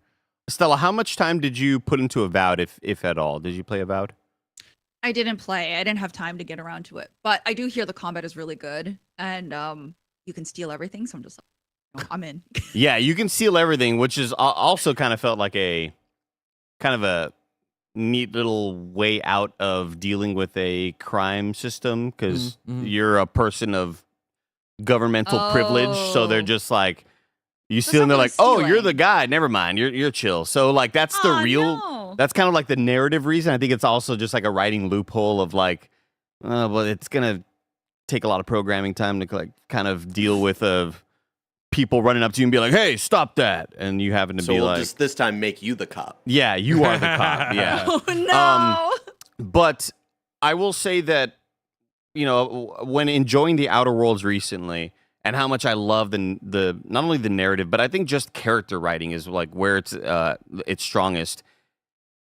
Stella, how much time did you put into Avowed, if at all? Did you play Avowed? I didn't play. I didn't have time to get around to it, but I do hear the combat is really good, and you can steal everything. So I'm just like, I'm in. Yeah, you can steal everything, which is also kind of felt like a kind of a neat little way out of dealing with a crime system because you're a person of governmental privilege, so they're just like you steal, and they're like, "Oh, you're the guy. Never mind, you're chill." So like that's the real. No. That's kind of like the narrative reason. I think it's also just like a writing loophole of like, well, it's gonna take a lot of programming time to like kind of deal with people running up to you and be like, "Hey, stop that!" And you happen to So be we'll like, just this time make you the cop. "Yeah, you are the cop." Yeah. Oh no. But I will say that when enjoying the Outer Worlds recently, and how much I love the not only the narrative, but I think just character writing is like where it's strongest.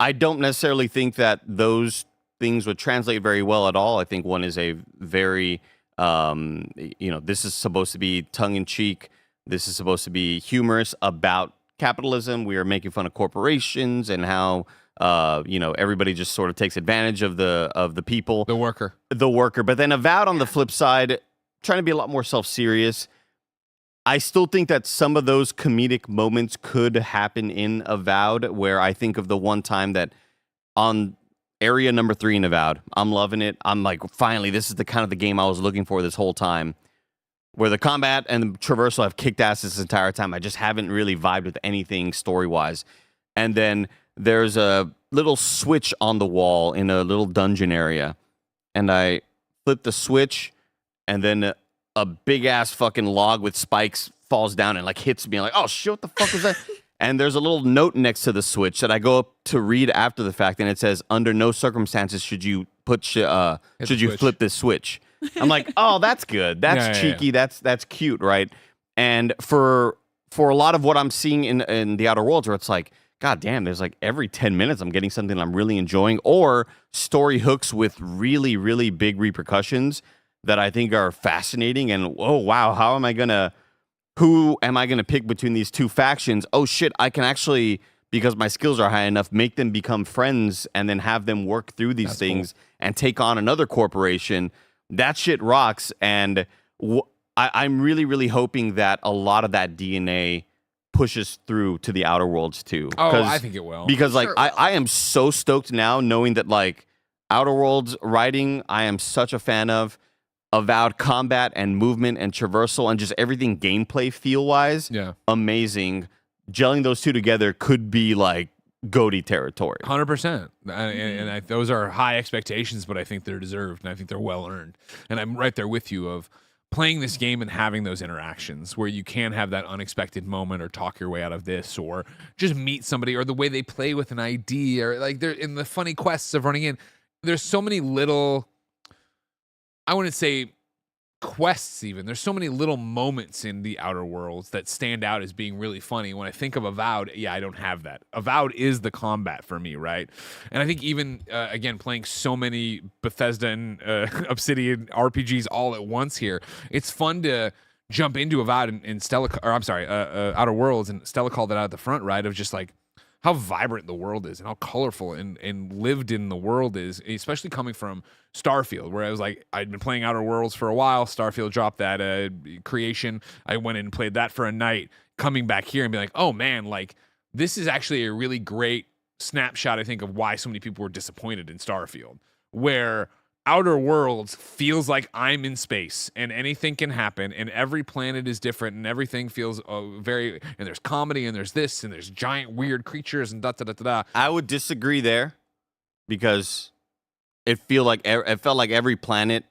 I don't necessarily think that those things would translate very well at all. I think one is a very, this is supposed to be tongue-in-cheek. This is supposed to be humorous about capitalism. We are making fun of corporations and how, everybody just sort of takes advantage of the people. The worker. But then Avowed on the flip side, trying to be a lot more self-serious. I still think that some of those comedic moments could happen in Avowed, where I think of the one time that on area number 3 in Avowed, I'm loving it. I'm like, finally, this is the kind of the game I was looking for this whole time. where the combat and the traversal have kicked ass this entire time. I just haven't really vibed with anything story-wise. And then there's a little switch on the wall in a little dungeon area. And I flip the switch, and then a big-ass fucking log with spikes falls down and, like, hits me. I'm like, oh, shit, what the fuck was that? And there's a little note next to the switch that I go up to read after the fact, and it says, under no circumstances should you flip this switch. I'm like, oh, that's good. That's cheeky. Yeah. That's cute, right? And for a lot of what I'm seeing in the Outer Worlds, where it's like, God damn, there's like every 10 minutes I'm getting something I'm really enjoying, or story hooks with really, really big repercussions that I think are fascinating. And oh wow, who am I gonna pick between these two factions? Oh shit, I can actually, because my skills are high enough, make them become friends and then have them work through these things and take on another corporation. That shit rocks. And I'm really, really hoping that a lot of that DNA pushes through to the Outer Worlds too. Oh, I think it will. Because like Sure it will. I am so stoked now knowing that like Outer Worlds writing, I am such a fan of. Avowed combat and movement and traversal and just everything gameplay feel wise. Yeah. Amazing. Gelling those two together could be like GOTY territory. 100%. And those are high expectations, but I think they're deserved, and I think they're well earned. And I'm right there with you of playing this game and having those interactions where you can have that unexpected moment or talk your way out of this or just meet somebody, or the way they play with an ID, or like they're in the funny quests of running in. There's so many little, I wouldn't say quests even. There's so many little moments in the Outer Worlds that stand out as being really funny. When I think of Avowed, I don't have that. Avowed is the combat for me, right? And I think even, again, playing so many Bethesda and Obsidian RPGs all at once here, it's fun to jump into Avowed and Stella, or I'm sorry, Outer Worlds, and Stella called it out at the front, right? Of just like how vibrant the world is and how colorful and lived in the world is, especially coming from Starfield, where I was like, I'd been playing Outer Worlds for a while. Starfield dropped that creation. I went and played that for a night, coming back here and be like, oh man, like this is actually a really great snapshot, I think, of why so many people were disappointed in Starfield, where Outer Worlds feels like I'm in space and anything can happen and every planet is different and everything feels very, and there's comedy and there's this and there's giant weird creatures and da-da-da-da-da. I would disagree there because it felt like every planet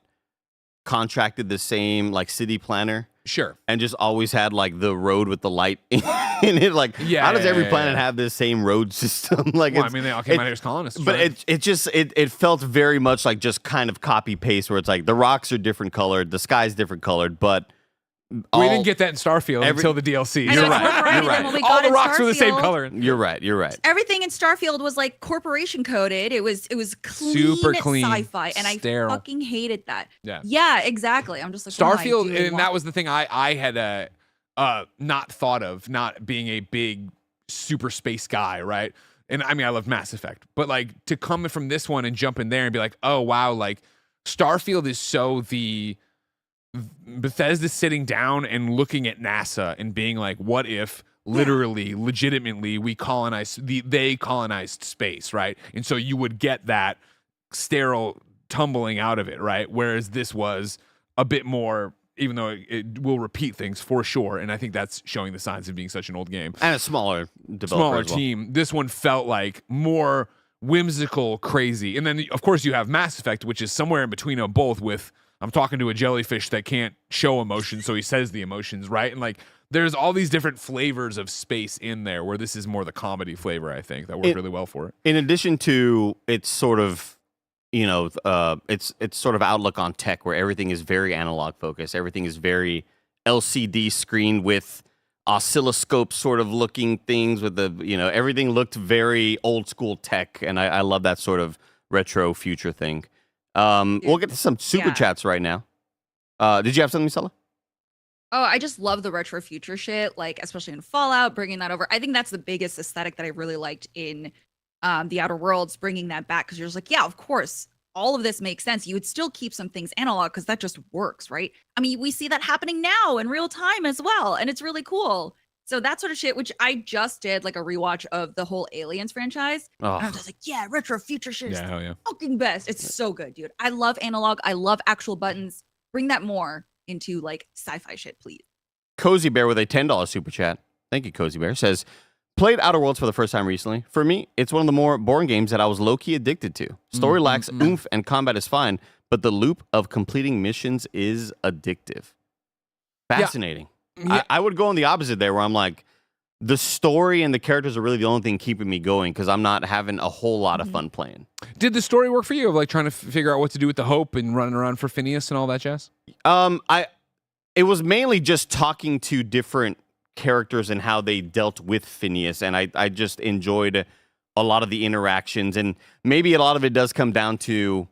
contracted the same like city planner. Sure. And just always had like the road with the light in it. Like, how does every planet have this same road system? Like, well, I mean, they all came out here as colonists. But right? it felt very much like just kind of copy paste, where it's like the rocks are different colored, the sky's different colored, but we didn't get that in Starfield until the DLC. I know, You're right. remember You're right. when we All got the in rocks were the same Starfield, color. You're right. You're right. Everything in Starfield was like corporation coded. It was clean, Super clean, sci-fi, and sterile. I fucking hated that. Yeah, exactly. I'm just like, what am I Starfield, doing? and that was the thing I had not thought of, not being a big super space guy, right? And I mean, I love Mass Effect, but like to come from this one and jump in there and be like, oh wow, like Starfield is so the Bethesda sitting down and looking at NASA and being like, what if literally, legitimately, they colonized space, right? And so you would get that sterile tumbling out of it, right? Whereas this was a bit more, even though it will repeat things for sure, and I think that's showing the signs of being such an old game. And a smaller developer as well. Team. This one felt like more whimsical, crazy. And then, of course, you have Mass Effect, which is somewhere in between them both with, I'm talking to a jellyfish that can't show emotions, so he says the emotions, right? And like, there's all these different flavors of space in there, where this is more the comedy flavor, I think, that worked really well for it. In addition to its sort of, its sort of outlook on tech, where everything is very analog focused, everything is very LCD screen with oscilloscope sort of looking things with everything looked very old school tech, and I love that sort of retro future thing. We'll get to some super chats right now. Did you have something, Stella? Oh, I just love the retro future shit, like especially in Fallout, bringing that over. I think that's the biggest aesthetic that I really liked in the Outer Worlds, bringing that back, because you're just like, yeah, of course, all of this makes sense. You would still keep some things analog because that just works, right? I mean, we see that happening now in real time as well, and it's really cool. So that sort of shit, which I just did like a rewatch of the whole Aliens franchise. Oh. And I was just like, yeah, retro future shit is Yeah, hell yeah. fucking best. It's so good, dude. I love analog. I love actual buttons. Bring that more. into like sci-fi shit, please. Cozy Bear with a $10 super chat. Thank you, Cozy Bear. Says, played Outer Worlds for the first time recently. For me, it's one of the more boring games that I was low-key addicted to. Story lacks oomph and combat is fine, but the loop of completing missions is addictive. Fascinating. Yeah. I would go on the opposite there where I'm like, the story and the characters are really the only thing keeping me going because I'm not having a whole lot of fun playing. Did the story work for you of like trying to figure out what to do with the Hope and running around for Phineas and all that jazz? It was mainly just talking to different characters and how they dealt with Phineas, and I just enjoyed a lot of the interactions, and maybe a lot of it does come down to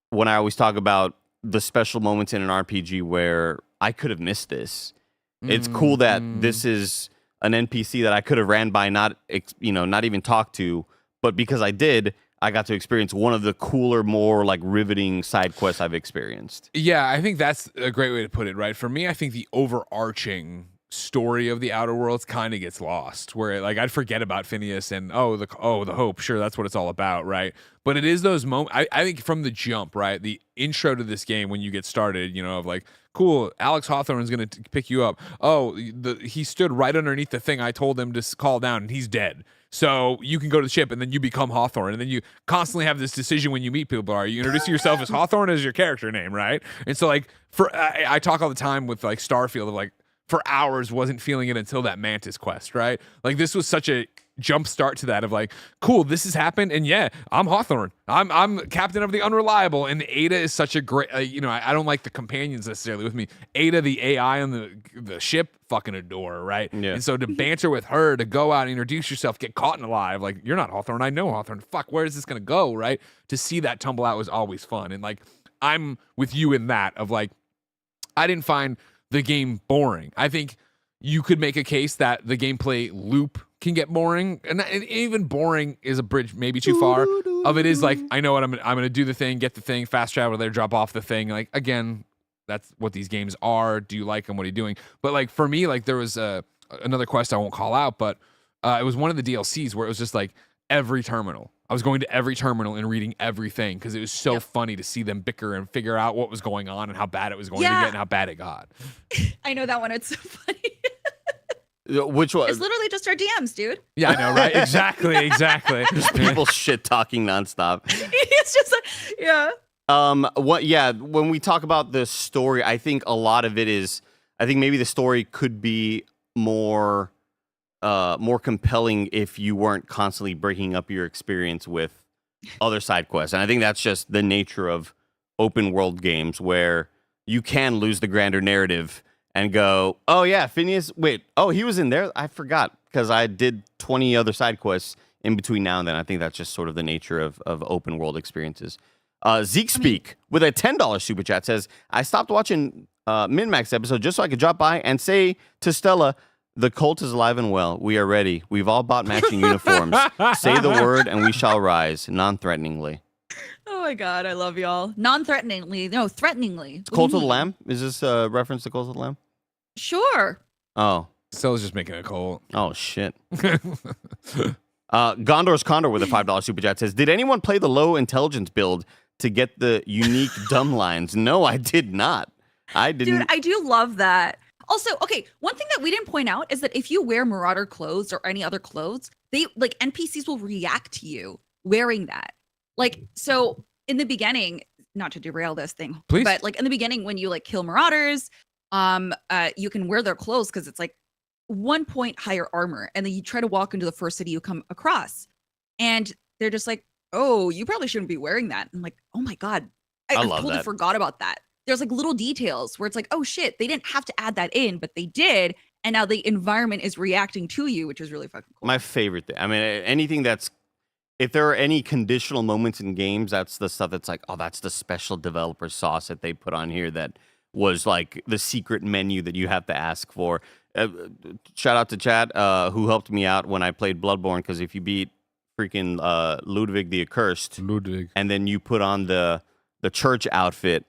when I always talk about the special moments in an RPG where I could have missed this. It's cool that this is an NPC that I could have ran by, not even talked to, but because I did, I got to experience one of the cooler, more like riveting side quests I've experienced. Yeah, I think that's a great way to put it, right? For me, I think the overarching story of the Outer Worlds kind of gets lost, where like I'd forget about Phineas and the Hope, sure, that's what it's all about, right? But it is those moments. I think from the jump, right, the intro to this game when you get started, of like, cool, Alex Hawthorne's gonna pick you up. Oh, he stood right underneath the thing I told him to call down, and he's dead. So you can go to the ship, and then you become Hawthorne, and then you constantly have this decision when you meet people: are you introducing yourself as Hawthorne as your character name, right? And so like I talk all the time with like Starfield of like, for hours wasn't feeling it until that Mantis quest, right? Like this was such a jump start to that of like, cool, this has happened, and yeah, I'm Hawthorne. I'm captain of the Unreliable, and Ada is such a great. I don't like the companions necessarily with me. Ada, the AI on the ship, fucking adore, right? Yeah. And so to banter with her, to go out and introduce yourself, get caught in a lie, like you're not Hawthorne, I know Hawthorne. Fuck, where is this gonna go, right? To see that tumble out was always fun, and like I'm with you in that of like, I didn't find the game boring. I think you could make a case that the gameplay loop can get boring, and even boring is a bridge maybe too far. Of it is like, I know what I'm gonna do the thing, get the thing, fast travel there, drop off the thing. Like again, that's what these games are. Do you like them? What are you doing? But like for me, like there was another quest I won't call out, but it was one of the DLCs where it was just like every terminal. I was going to every terminal and reading everything because it was so funny to see them bicker and figure out what was going on and how bad it was going to get and how bad it got. I know that one. It's so funny. Which one? It's literally just our DMs, dude. Yeah, I know, right? Exactly. Just people shit talking nonstop. It's just like, yeah. When we talk about the story, I think a lot of it is, I think maybe the story could be more compelling if you weren't constantly breaking up your experience with other side quests. And I think that's just the nature of open world games where you can lose the grander narrative and go, oh yeah, Phineas, wait, oh, he was in there? I forgot because I did 20 other side quests in between now and then. I think that's just sort of the nature of open world experiences. Zeke Speak with a $10 super chat says, I stopped watching Min-Max episode just so I could drop by and say to Stella, the cult is alive and well. We are ready. We've all bought matching uniforms. Say the word and we shall rise, non-threateningly. Oh my God, I love y'all. Non-threateningly. No, threateningly. Cult of the Lamb? Is this a reference to Cult of the Lamb? Sure. Oh. Stella's just making a cult. Oh, shit. Gondor's Condor with a $5 super chat says, did anyone play the low intelligence build to get the unique dumb lines? No, I did not. I didn't. Dude, I do love that. Also, okay, one thing that we didn't point out is that if you wear Marauder clothes or any other clothes, they like NPCs will react to you wearing that. Like, so in the beginning, not to derail this thing, please, but like in the beginning, when you like kill Marauders, you can wear their clothes because it's like 1 point higher armor. And then you try to walk into the first city you come across. And they're just like, oh, you probably shouldn't be wearing that. I'm like, oh my God. I totally forgot about that. There's like little details where it's like, oh shit, they didn't have to add that in, but they did. And now the environment is reacting to you, which is really fucking cool. My favorite thing. I mean, anything that's, if there are any conditional moments in games, that's the stuff that's like, oh, that's the special developer sauce that they put on here that was like the secret menu that you have to ask for. Shout out to Chad, who helped me out when I played Bloodborne, because if you beat freaking Ludwig the Accursed, and then you put on the church outfit,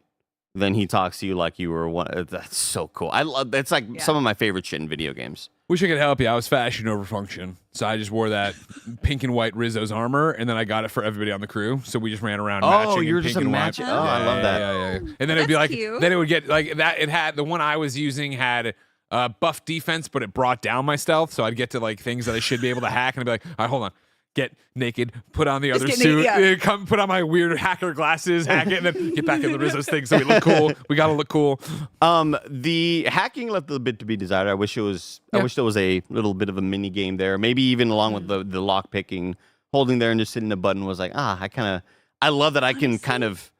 then he talks to you like you were one. That's so cool. I love. That's like some of my favorite shit in video games. Wish I could help you. I was fashion over function. So I just wore that pink and white Rizzo's armor, and then I got it for everybody on the crew. So we just ran around matching. You were in just pink a and match. white. Oh, I love that. Yeah. And then it'd be like, cute. then it would get like that. It had the one I was using had buff defense, but it brought down my stealth. So I'd get to like things that I should be able to hack, and I'd be like, all right, hold on. Get naked, put on the other get suit, naked, come put on my weird hacker glasses, hack it, and then get back in the Rizzo's thing so we look cool. We gotta look cool. The hacking left a bit to be desired. I wish it was. I wish there was a little bit of a mini game there. Maybe even along with the lock picking, holding there and just hitting the button was like, I love that I can kind of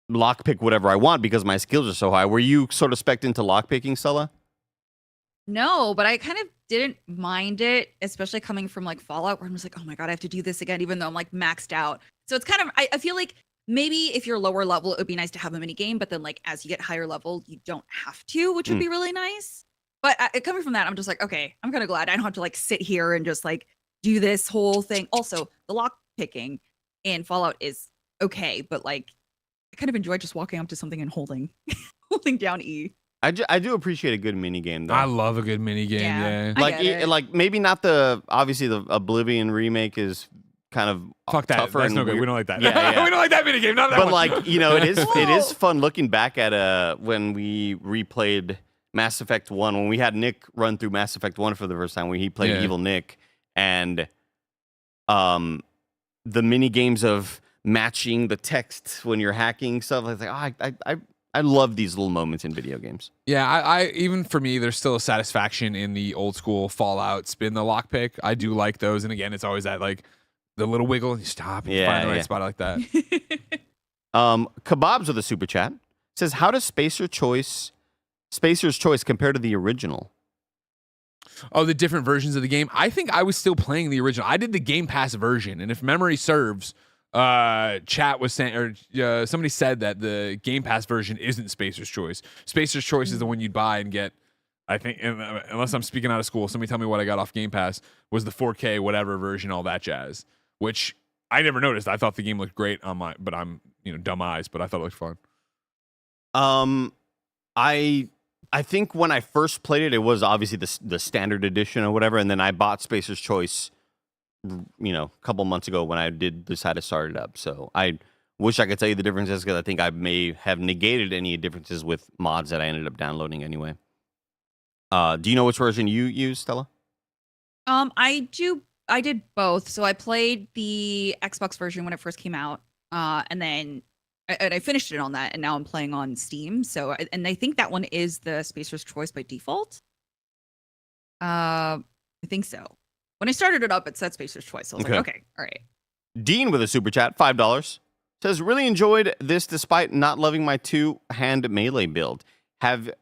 lock pick whatever I want because my skills are so high. Were you sort of spec'd into lock picking, Stella? No, but I kind of didn't mind it, especially coming from like Fallout, where I'm just like, oh my God, I have to do this again, even though I'm like maxed out. So it's kind of, I feel like maybe if you're lower level, it would be nice to have a mini game, but then like as you get higher level, you don't have to, which would be really nice. But coming from that, I'm just like, okay, I'm kind of glad I don't have to like sit here and just like do this whole thing. Also, the lock picking in Fallout is okay, but like I kind of enjoy just walking up to something and holding down E. I do appreciate a good mini game though. I love a good mini game. Yeah. Yeah. I get it. Like maybe not obviously the Oblivion remake is kind of Fuck that. tougher That's and no good. weird. We don't like that. Yeah. We don't like that mini game. Not that But one. like it is fun looking back at when we replayed Mass Effect 1 when we had Nick run through Mass Effect 1 for the first time when he played Evil Nick, and the mini games of matching the text when you're hacking stuff. I love these little moments in video games. Yeah, I even for me, there's still a satisfaction in the old school Fallout spin the lockpick. I do like those, and again, it's always that like the little wiggle and you stop and you find the right spot like that. Kebabs with a super chat says, "How does Spacer's Choice compare to the original?" Oh, the different versions of the game. I think I was still playing the original. I did the Game Pass version, and if memory serves, chat was saying, or somebody said that the Game Pass version isn't Spacer's Choice. Spacer's Choice is the one you'd buy and get. I think, unless I'm speaking out of school, somebody tell me what I got off Game Pass was the 4K whatever version, all that jazz. Which I never noticed. I thought the game looked great on but I'm dumb eyes, but I thought it looked fun. I think when I first played it, it was obviously the standard edition or whatever, and then I bought Spacer's Choice, a couple months ago when I did decide to start it up. So I wish I could tell you the differences because I think I may have negated any differences with mods that I ended up downloading anyway. Do you know which version you use, Stella? I did both. So I played the Xbox version when it first came out, and then I finished it on that, and now I'm playing on Steam. So, and I think that one is the Spacer's Choice by default. I think so. When I started it up, it said Spacer's Choice. So I was like, okay, all right. Dean with a super chat, $5, says, "Really enjoyed this despite not loving my two-hand melee build. Have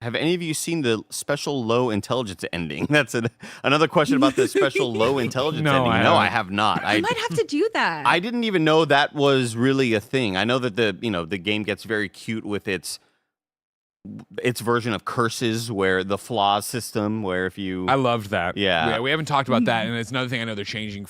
any of you seen the special low intelligence ending?" That's another question about the special low intelligence ending. No, I have not. I might have to do that. I didn't even know that was really a thing. I know that the game gets very cute with its version of curses, where the flaws system, where if you... I loved that. Yeah. We haven't talked about that, and it's another thing I know they're changing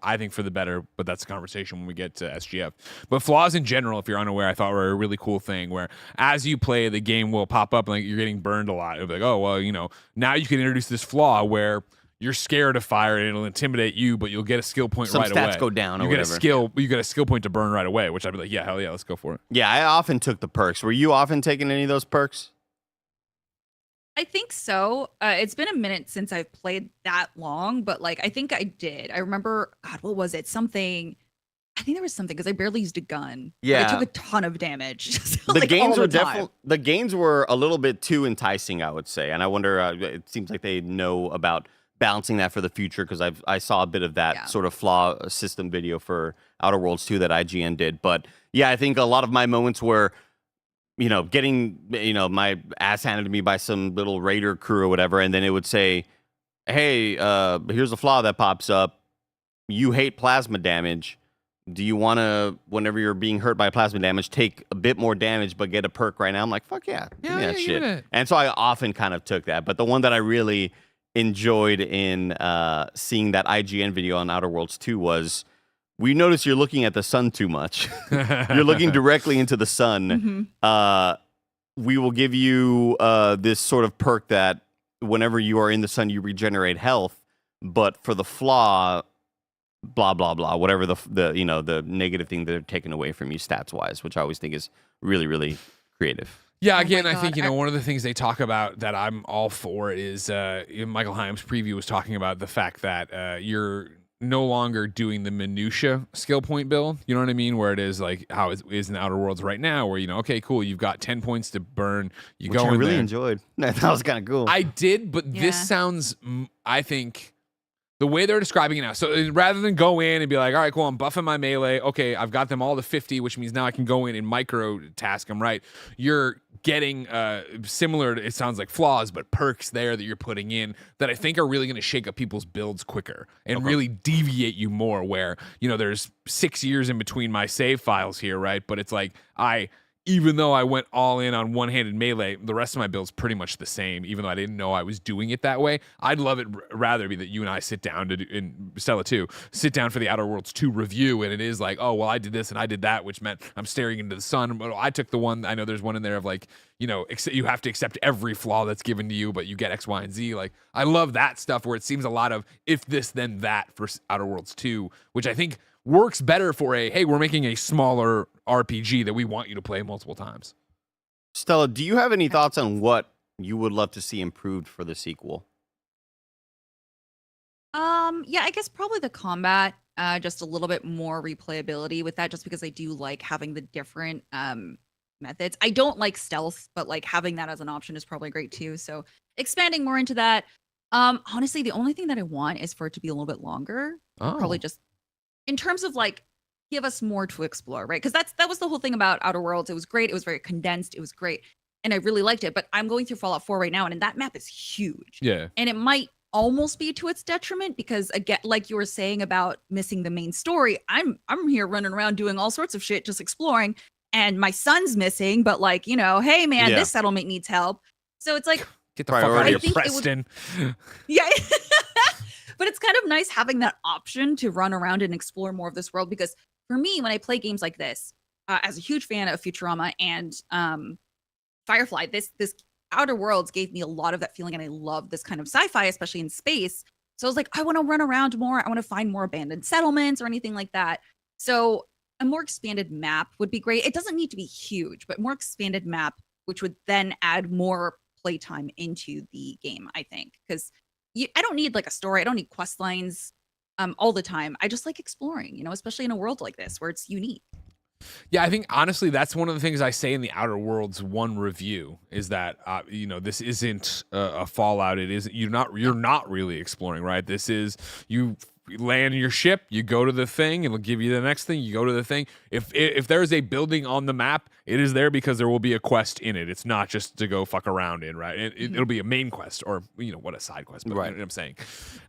I think for the better, but that's a conversation when we get to SGF. But flaws in general, if you're unaware, I thought were a really cool thing where as you play, the game will pop up and like you're getting burned a lot. It'll be like, oh, well, now you can introduce this flaw where you're scared of fire and it'll intimidate you, but you'll get a skill point right away. Some stats go down or you whatever. You get a skill point to burn right away, which I'd be like, yeah, hell yeah, let's go for it. Yeah, I often took the perks. Were you often taking any of those perks? I think so. It's been a minute since I've played that long, but like I think I did. I remember, God, what was it? Something. I think there was something because I barely used a gun. Yeah, but I took a ton of damage. The gains were definitely the gains were a little bit too enticing, I would say, and I wonder. It seems like they know about balancing that for the future because I saw a bit of that sort of flaw system video for Outer Worlds 2 that IGN did, but yeah, I think a lot of my moments were, getting, my ass handed to me by some little raider crew or whatever, and then it would say, hey, here's a flaw that pops up. You hate plasma damage. Do you want to, whenever you're being hurt by plasma damage, take a bit more damage but get a perk right now? I'm like, fuck yeah. Give me that shit. And so I often kind of took that. But the one that I really enjoyed in seeing that IGN video on Outer Worlds 2 was we notice you're looking at the sun too much. You're looking directly into the sun. We will give you this sort of perk that whenever you are in the sun, you regenerate health. But for the flaw, blah blah blah, whatever the negative thing that they're taking away from you stats wise, which I always think is really really creative. Yeah, Oh again, my I think, God, one of the things they talk about that I'm all for is Michael Himes' preview was talking about the fact that you're no longer doing the minutia skill point build. You know what I mean? Where it is like how it is in the Outer Worlds right now, where, okay, cool, you've got 10 points to burn. You Which go I in really there. enjoyed. That was kind of cool. I did, but Yeah. this sounds, I think, the way they're describing it now. So rather than go in and be like, all right, cool, I'm buffing my melee. Okay, I've got them all to 50, which means now I can go in and micro task them, right? You're getting similar to, it sounds like flaws, but perks there that you're putting in that I think are really going to shake up people's builds quicker and really deviate you more where, there's 6 years in between my save files here, right? But it's like, even though I went all in on one-handed melee, the rest of my build's pretty much the same, even though I didn't know I was doing it that way. I'd love it rather be that you and I sit down in Stella 2, sit down for the Outer Worlds 2 review, and it is like, oh, well, I did this and I did that, which meant I'm staring into the sun. But I took the one, I know there's one in there of like, you have to accept every flaw that's given to you, but you get X, Y, and Z. Like, I love that stuff where it seems a lot of if this, then that for Outer Worlds 2, which I think works better for hey, we're making a smaller RPG that we want you to play multiple times. Stella, do you have any thoughts on what you would love to see improved for the sequel? Yeah, I guess probably the combat, just a little bit more replayability with that, just because I do like having the different methods. I don't like stealth, but like having that as an option is probably great too. So expanding more into that. Honestly, the only thing that I want is for it to be a little bit longer. Probably just in terms of like give us more to explore, right? Because that was the whole thing about Outer Worlds. It was great. It was very condensed. It was great. And I really liked it. But I'm going through Fallout 4 right now, and that map is huge. Yeah. And it might almost be to its detriment because, again, like you were saying about missing the main story, I'm here running around doing all sorts of shit, just exploring. And my son's missing, but like, hey man, this settlement needs help. So it's like, get the fuck out of I here, think Preston. yeah. But it's kind of nice having that option to run around and explore more of this world, because for me, when I play games like this, as a huge fan of Futurama and Firefly, this Outer Worlds gave me a lot of that feeling, and I love this kind of sci-fi, especially in space. So I was like, I want to run around more. I want to find more abandoned settlements or anything like that. So a more expanded map would be great. It doesn't need to be huge, but more expanded map, which would then add more playtime into the game, I think, because I don't need like a story. I don't need quest lines all the time. I just like exploring, especially in a world like this where it's unique. Yeah, I think honestly that's one of the things I say in the Outer Worlds 1 review is that this isn't a Fallout. It isn't you're not really exploring, right? This is you land your ship, you go to the thing, it'll give you the next thing, you go to the thing. If there is a building on the map, it is there because there will be a quest in it. It's not just to go fuck around in, right? It'll be a main quest or what a side quest, but right. You know what I'm saying.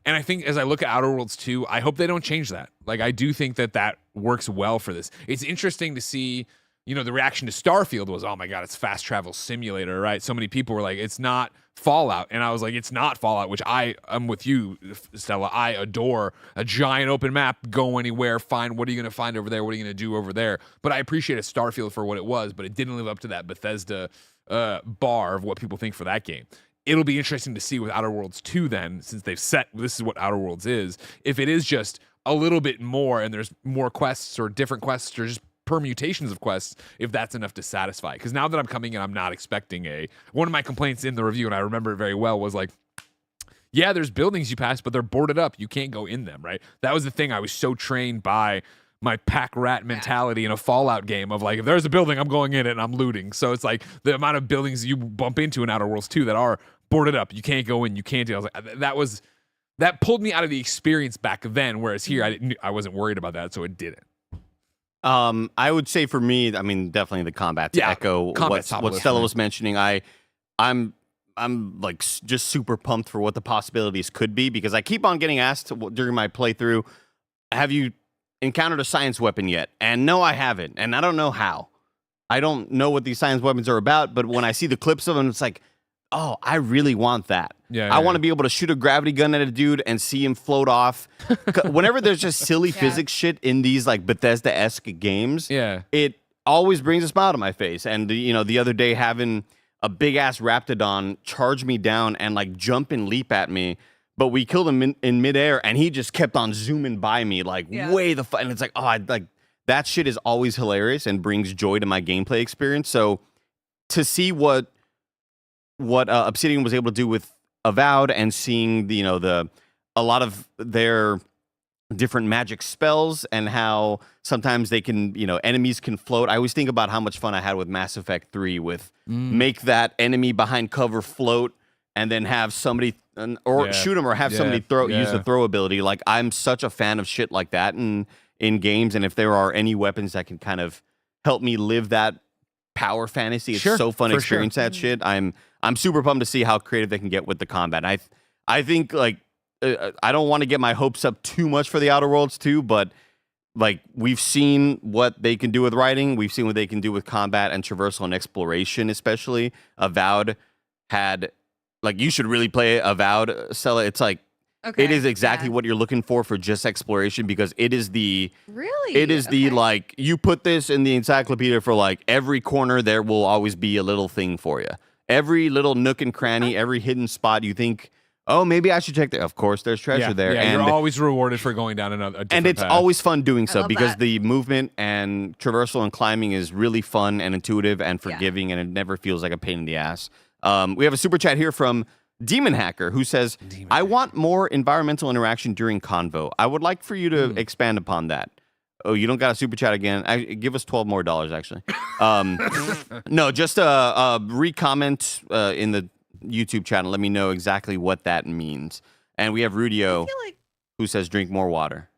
And I think as I look at Outer Worlds 2, I hope they don't change that. Like I do think that works well for this. It's interesting to see, the reaction to Starfield was, oh my God, it's fast travel simulator, right? So many people were like, it's not Fallout. And I was like, it's not Fallout, which I'm with you, Stella. I adore a giant open map, go anywhere, find what are you going to find over there? What are you going to do over there? But I appreciate a Starfield for what it was, but it didn't live up to that Bethesda bar of what people think for that game. It'll be interesting to see with Outer Worlds 2 then, since they've set, this is what Outer Worlds is, if it is just a little bit more and there's more quests or different quests or just permutations of quests, if that's enough to satisfy. Because now that I'm coming in, I'm not expecting one of my complaints in the review, and I remember it very well, was like, yeah, there's buildings you pass, but they're boarded up. You can't go in them, right? That was the thing. I was so trained by my pack rat mentality in a Fallout game of like, if there's a building, I'm going in it and I'm looting. So it's like the amount of buildings you bump into in Outer Worlds 2 that are boarded up, you can't go in, you can't do. I was like, that pulled me out of the experience back then, whereas here I wasn't worried about that, so it didn't. I would say for me, I mean, definitely the combat to echo what Stella was mentioning. I'm like just super pumped for what the possibilities could be, because I keep on getting asked during my playthrough, have you encountered a science weapon yet? And no, I haven't. And I don't know how. I don't know what these science weapons are about, but when I see the clips of them, it's like, oh, I really want that. I want to be able to shoot a gravity gun at a dude and see him float off. Whenever there's just silly physics shit in these like Bethesda-esque games, it always brings a smile to my face. And the other day having a big ass Raptidon charge me down and like jump and leap at me, but we killed him in midair and he just kept on zooming by me like way the fuck. And it's like, that shit is always hilarious and brings joy to my gameplay experience. So to see what Obsidian was able to do with Avowed and seeing a lot of their different magic spells and how sometimes they can, enemies can float. I always think about how much fun I had with Mass Effect 3 with make that enemy behind cover float and then have somebody shoot them or have somebody use the throw ability. Like I'm such a fan of shit like that in games. And if there are any weapons that can kind of help me live that power fantasy, it's so fun to experience that shit. I'm super pumped to see how creative they can get with the combat. I think like I don't want to get my hopes up too much for the Outer Worlds 2, but like we've seen what they can do with writing, we've seen what they can do with combat and traversal and exploration, especially. Avowed had like you should really play Avowed, Stella. It's like it is exactly what you're looking for just exploration because it is the like you put this in the encyclopedia for like every corner there will always be a little thing for you. Every little nook and cranny, every hidden spot you think, oh, maybe I should check that. Of course, there's treasure there. Yeah, and you're always rewarded for going down a different and it's path. always fun doing so because that. the movement and traversal and climbing is really fun and intuitive and forgiving, and it never feels like a pain in the ass. We have a super chat here from Demon Hacker who says, I want more environmental interaction during convo. I would like for you to expand upon that. Oh, you don't got a super chat again? Give us $12 more, actually. No, just re-comment in the YouTube channel. Let me know exactly what that means. And we have Rudio who says, drink more water.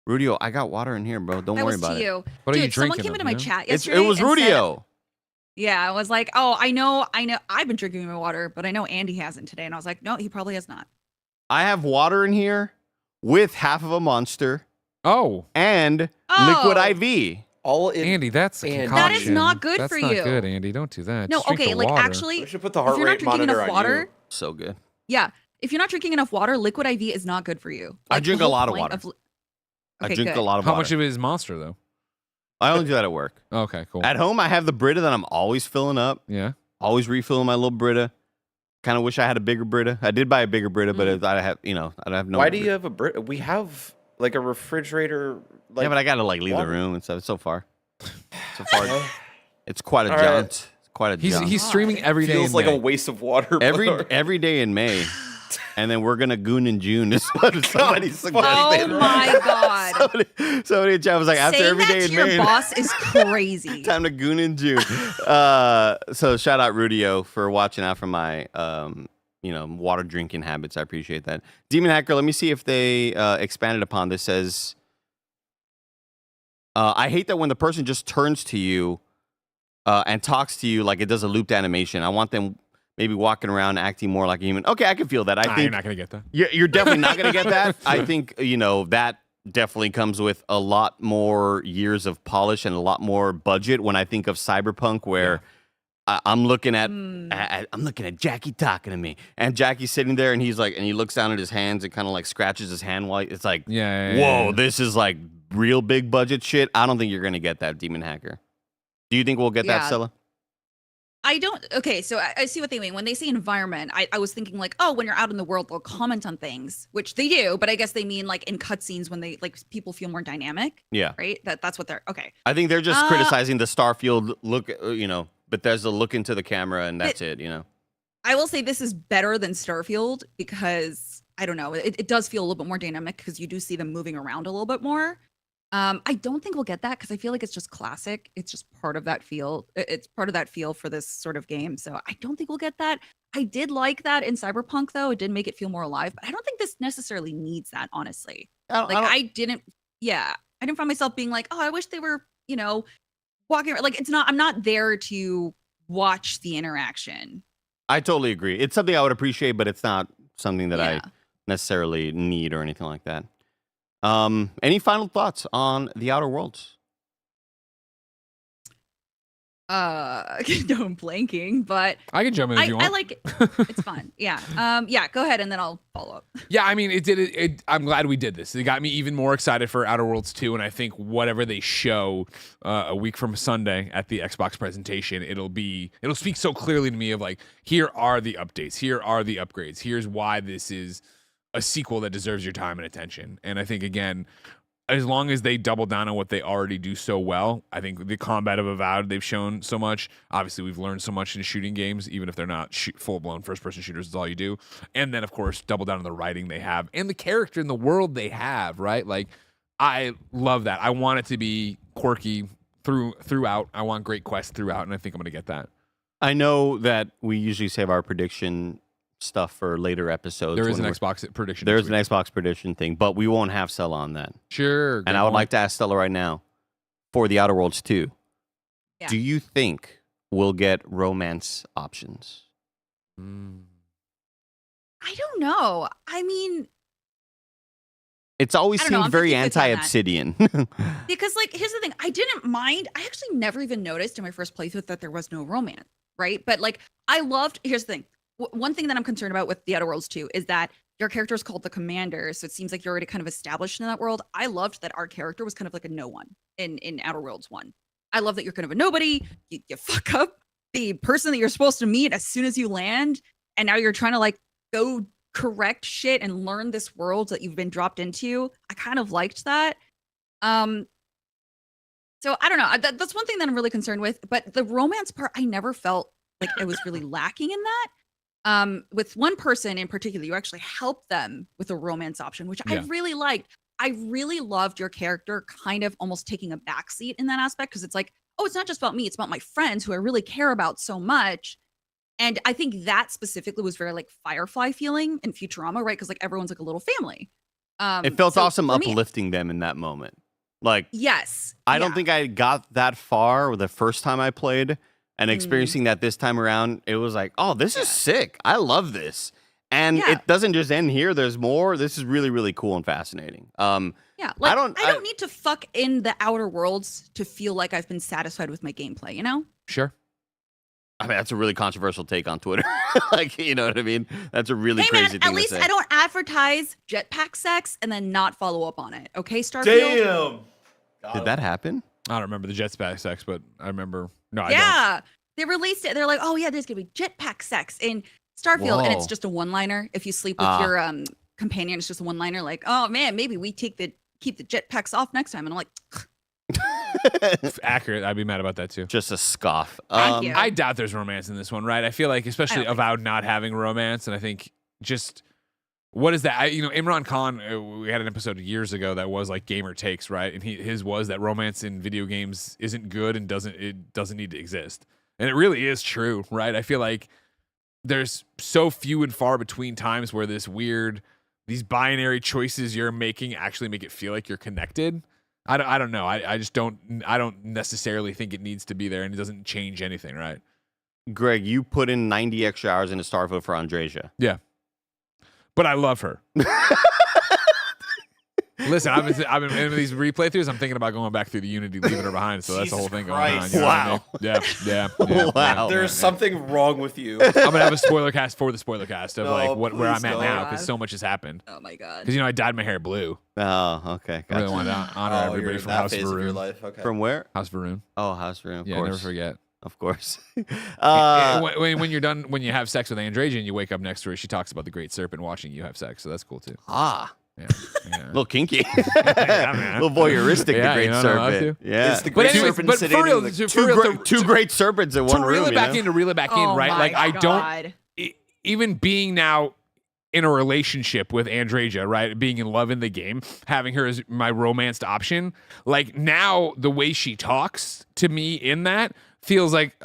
Rudio, I got water in here, bro. Don't worry about it. What are you Dude, someone drinking? came into my chat yesterday. It was Rudio. Yeah, I was like, oh, I know. I've been drinking my water, but I know Andy hasn't today. And I was like, no, he probably has not. I have water in here with half of a Monster. Oh. And liquid IV. All in Andy, that's a concoction. That is not good that's for not you. good, Andy. Don't do that. No, Just drink okay, the like water. actually, We should put the if heart you're not rate drinking monitor enough on water, you. So good. yeah, if you're not drinking enough water, liquid IV is not good for you. I Like, drink the a whole lot of point water. Okay, I drink good. a lot of How water. much of it is Monster, though? I only do that at work. Okay, cool. At home, I have the Brita that I'm always filling up. Yeah. Always refilling my little Brita. Kind of wish I had a bigger Brita. I did buy a bigger Brita, but I have, I have no. Why do you have a Brit? We have like a refrigerator. Like, yeah, but I gotta like leave water. the room and stuff. It's so far. It's quite a All right. jaunt. It's quite a jaunt. He's streaming every day. feels in like May. a waste of water. every day in May, and then we're gonna goon in June. Is what somebody suggested. Oh my god! Somebody in chat was like, after Saying every that day to in your May, boss is crazy. time to goon in June. So shout out Rudio for watching out for my water drinking habits. I appreciate that. Demon Hacker, let me see if they expanded upon this. Says, I hate that when the person just turns to you and talks to you like it does a looped animation. I want them maybe walking around acting more like a human. Okay, I can feel that. I think you're not gonna get that. you're definitely not going to get that. I think, that definitely comes with a lot more years of polish and a lot more budget when I think of Cyberpunk, where I'm looking at Jackie talking to me, and Jackie's sitting there, and he's like, and he looks down at his hands and kind of like scratches his hand while it's like, whoa, this is like real big budget shit. I don't think you're going to get that, Demon Hacker. Do you think we'll get that, Stella? I don't. Okay, so I see what they mean when they say environment. I was thinking like, oh, when you're out in the world, they'll comment on things, which they do, but I guess they mean like in cutscenes when they like people feel more dynamic. Yeah, right. That's what they're. Okay, I think they're just criticizing the Starfield look. Bethesda look into the camera and that's it. I will say this is better than Starfield because I don't know. It does feel a little bit more dynamic because you do see them moving around a little bit more. I don't think we'll get that because I feel like it's just classic. It's just part of that feel. It's part of that feel for this sort of game. So I don't think we'll get that. I did like that in Cyberpunk, though. It did make it feel more alive, but I don't think this necessarily needs that, honestly. I didn't find myself being like, oh, I wish they were, walking around. Like, I'm not there to watch the interaction. I totally agree. It's something I would appreciate, but it's not something that I necessarily need or anything like that. Any final thoughts on The Outer Worlds? no, I'm blanking, but I can jump in if you want. I like it. It's fun. Yeah. Yeah, go ahead and then I'll follow up. Yeah, I mean, I'm glad we did this. It got me even more excited for Outer Worlds 2, and I think whatever they show a week from Sunday at the Xbox presentation, it'll speak so clearly to me of like, here are the updates, here are the upgrades, here's why this is a sequel that deserves your time and attention. And I think, again, as long as they double down on what they already do so well, I think the combat of Avowed, they've shown so much. Obviously, we've learned so much in shooting games, even if they're not full-blown first-person shooters, is all you do. And then, of course, double down on the writing they have and the character in the world they have, right? Like, I love that. I want it to be quirky throughout. I want great quests throughout, and I think I'm going to get that. I know that we usually save our prediction stuff for later episodes. There is an Xbox prediction. There's an Xbox prediction thing, but we won't have Stella on that. Sure. And I would like to ask Stella right now, for the Outer Worlds 2, Yeah. do you think we'll get romance options? I don't know. I mean, It's always I don't know, seemed I'm very 50-50 on that. anti-Obsidian. because like here's the thing, I didn't mind. I actually never even noticed in my first playthrough that there was no romance, right? But like I loved. Here's the thing. One thing that I'm concerned about with the Outer Worlds 2 is that your character is called the Commander, so it seems like you're already kind of established in that world. I loved that our character was kind of like a no one in Outer Worlds 1. I love that you're kind of a nobody. You fuck up the person that you're supposed to meet as soon as you land, and now you're trying to like go correct shit and learn this world that you've been dropped into. I kind of liked that. So I don't know. That's one thing that I'm really concerned with. But the romance part, I never felt like I was really lacking in that. With one person in particular, you actually helped them with a romance option, which I really liked. I really loved your character kind of almost taking a backseat in that aspect, because it's like, oh, it's not just about me, it's about my friends who I really care about so much. And I think that specifically was very like Firefly feeling in Futurama, right? Because like everyone's like a little family. It felt so awesome for me- uplifting them in that moment. Like, Yes. I don't think I got that far the first time I played, and experiencing that this time around, it was like, oh, this is sick. I love this. And it doesn't just end here. There's more. This is really, really cool and fascinating. Yeah, like I I don't- don't need to fuck in the Outer Worlds to feel like I've been satisfied with my gameplay, you know? Sure. I mean, that's a really controversial take on Twitter. Like, you know what I mean? That's a really Hey crazy man, thing at to least say. I don't advertise jetpack sex and then not follow up on it. Okay, Starfield? Damn. Did that happen? I don't remember the jetpack sex, but I remember. No, I Yeah. They released it. They're like, oh yeah, there's gonna be jetpack sex in Starfield, and it's Whoa. just a one-liner. If you sleep with your companion, it's just a one-liner, like, oh man, maybe we keep the jetpacks off next time. And I'm like, don't. Accurate. I'd be mad about that too. Just a scoff. Thank you. I doubt there's romance in this one, right? I feel like, especially I don't think Avowed not having romance, and I think just what is that? Imran Khan, we had an episode years ago that was like gamer takes, right? And his was that romance in video games isn't good and doesn't need to exist, and it really is true, right? I feel like there's so few and far between times where these binary choices you're making actually make it feel like you're connected. I don't know. I just don't necessarily think it needs to be there, and it doesn't change anything, right? Greg, you put in 90 extra hours into Starfield for Andreja. Yeah. But I love her. Listen, I've been in these replay throughs. I'm thinking about going back through the Unity, leaving her behind. So that's the whole thing going on. Christ. You know what I Wow. mean? Yeah. Wow. There's something wrong with you. I'm gonna have a spoiler cast for the spoiler cast of No, like where I'm please at don't. now, because so much has happened. oh my god. Because I dyed my hair blue. Oh, okay. I really Gotcha. wanted to honor everybody you're in from that House phase of your Varun. life. Okay. From where? House Varun. Oh, House Room. Of Yeah, course. never forget. Of course. when you're done, when you have sex with Andreja and you wake up next to her, she talks about the Great Serpent watching you have sex. So that's cool too. A Yeah. little kinky. man. A little voyeuristic, Yeah, the Great you know, I love Serpent. to. Yeah. It's the But Great anyways, Serpent but sitting for real, in the two great serpents in one to reel room. it back in, right? Oh Like my I don't God. even being now in a relationship with Andreja, right? Being in love in the game, having her as my romanced option. Like now the way she talks to me in that feels like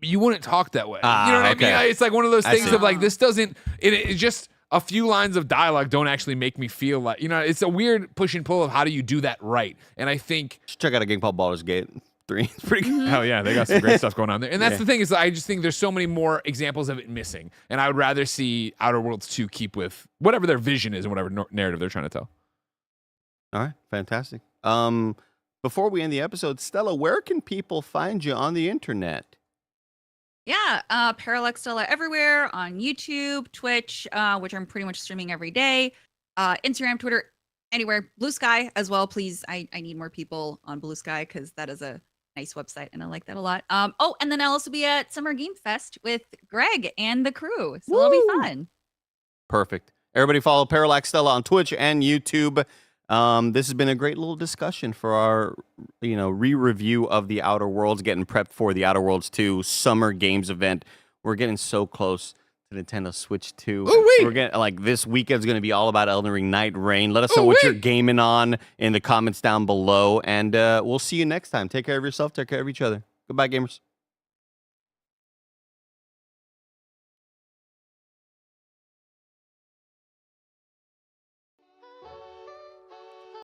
you wouldn't talk that way. Ah, You know what okay. I mean? It's like one of those I things see. of like, this doesn't, it's just a few lines of dialogue don't actually make me feel like, it's a weird push and pull of how do you do that right? And I think, Check out a game called Baldur's Gate 3. It's pretty good. hell yeah, they got some great stuff going on there. And that's Yeah. the thing is I just think there's so many more examples of it missing. And I would rather see Outer Worlds 2 keep with whatever their vision is and whatever narrative they're trying to tell. All right. Fantastic. before we end the episode, Stella, where can people find you on the internet? Yeah, Parallax Stella everywhere on YouTube, Twitch, which I'm pretty much streaming every day, Instagram, Twitter, anywhere. Blue Sky as well, please. I need more people on Blue Sky because that is a nice website and I like that a lot. Oh, and then I'll also be at Summer Game Fest with Greg and the crew, so it'll be fun. Perfect. Everybody follow Parallax Stella on Twitch and YouTube. This has been a great little discussion for our, re-review of the Outer Worlds, getting prepped for the Outer Worlds 2 Summer Games event. We're getting so close to Nintendo Switch 2. Ooh-wee. We're getting this weekend's going to be all about Elden Ring Night Rain. Let us know what you're gaming on in the comments down below, and we'll see you next time. Take care of yourself. Take care of each other. Goodbye, gamers.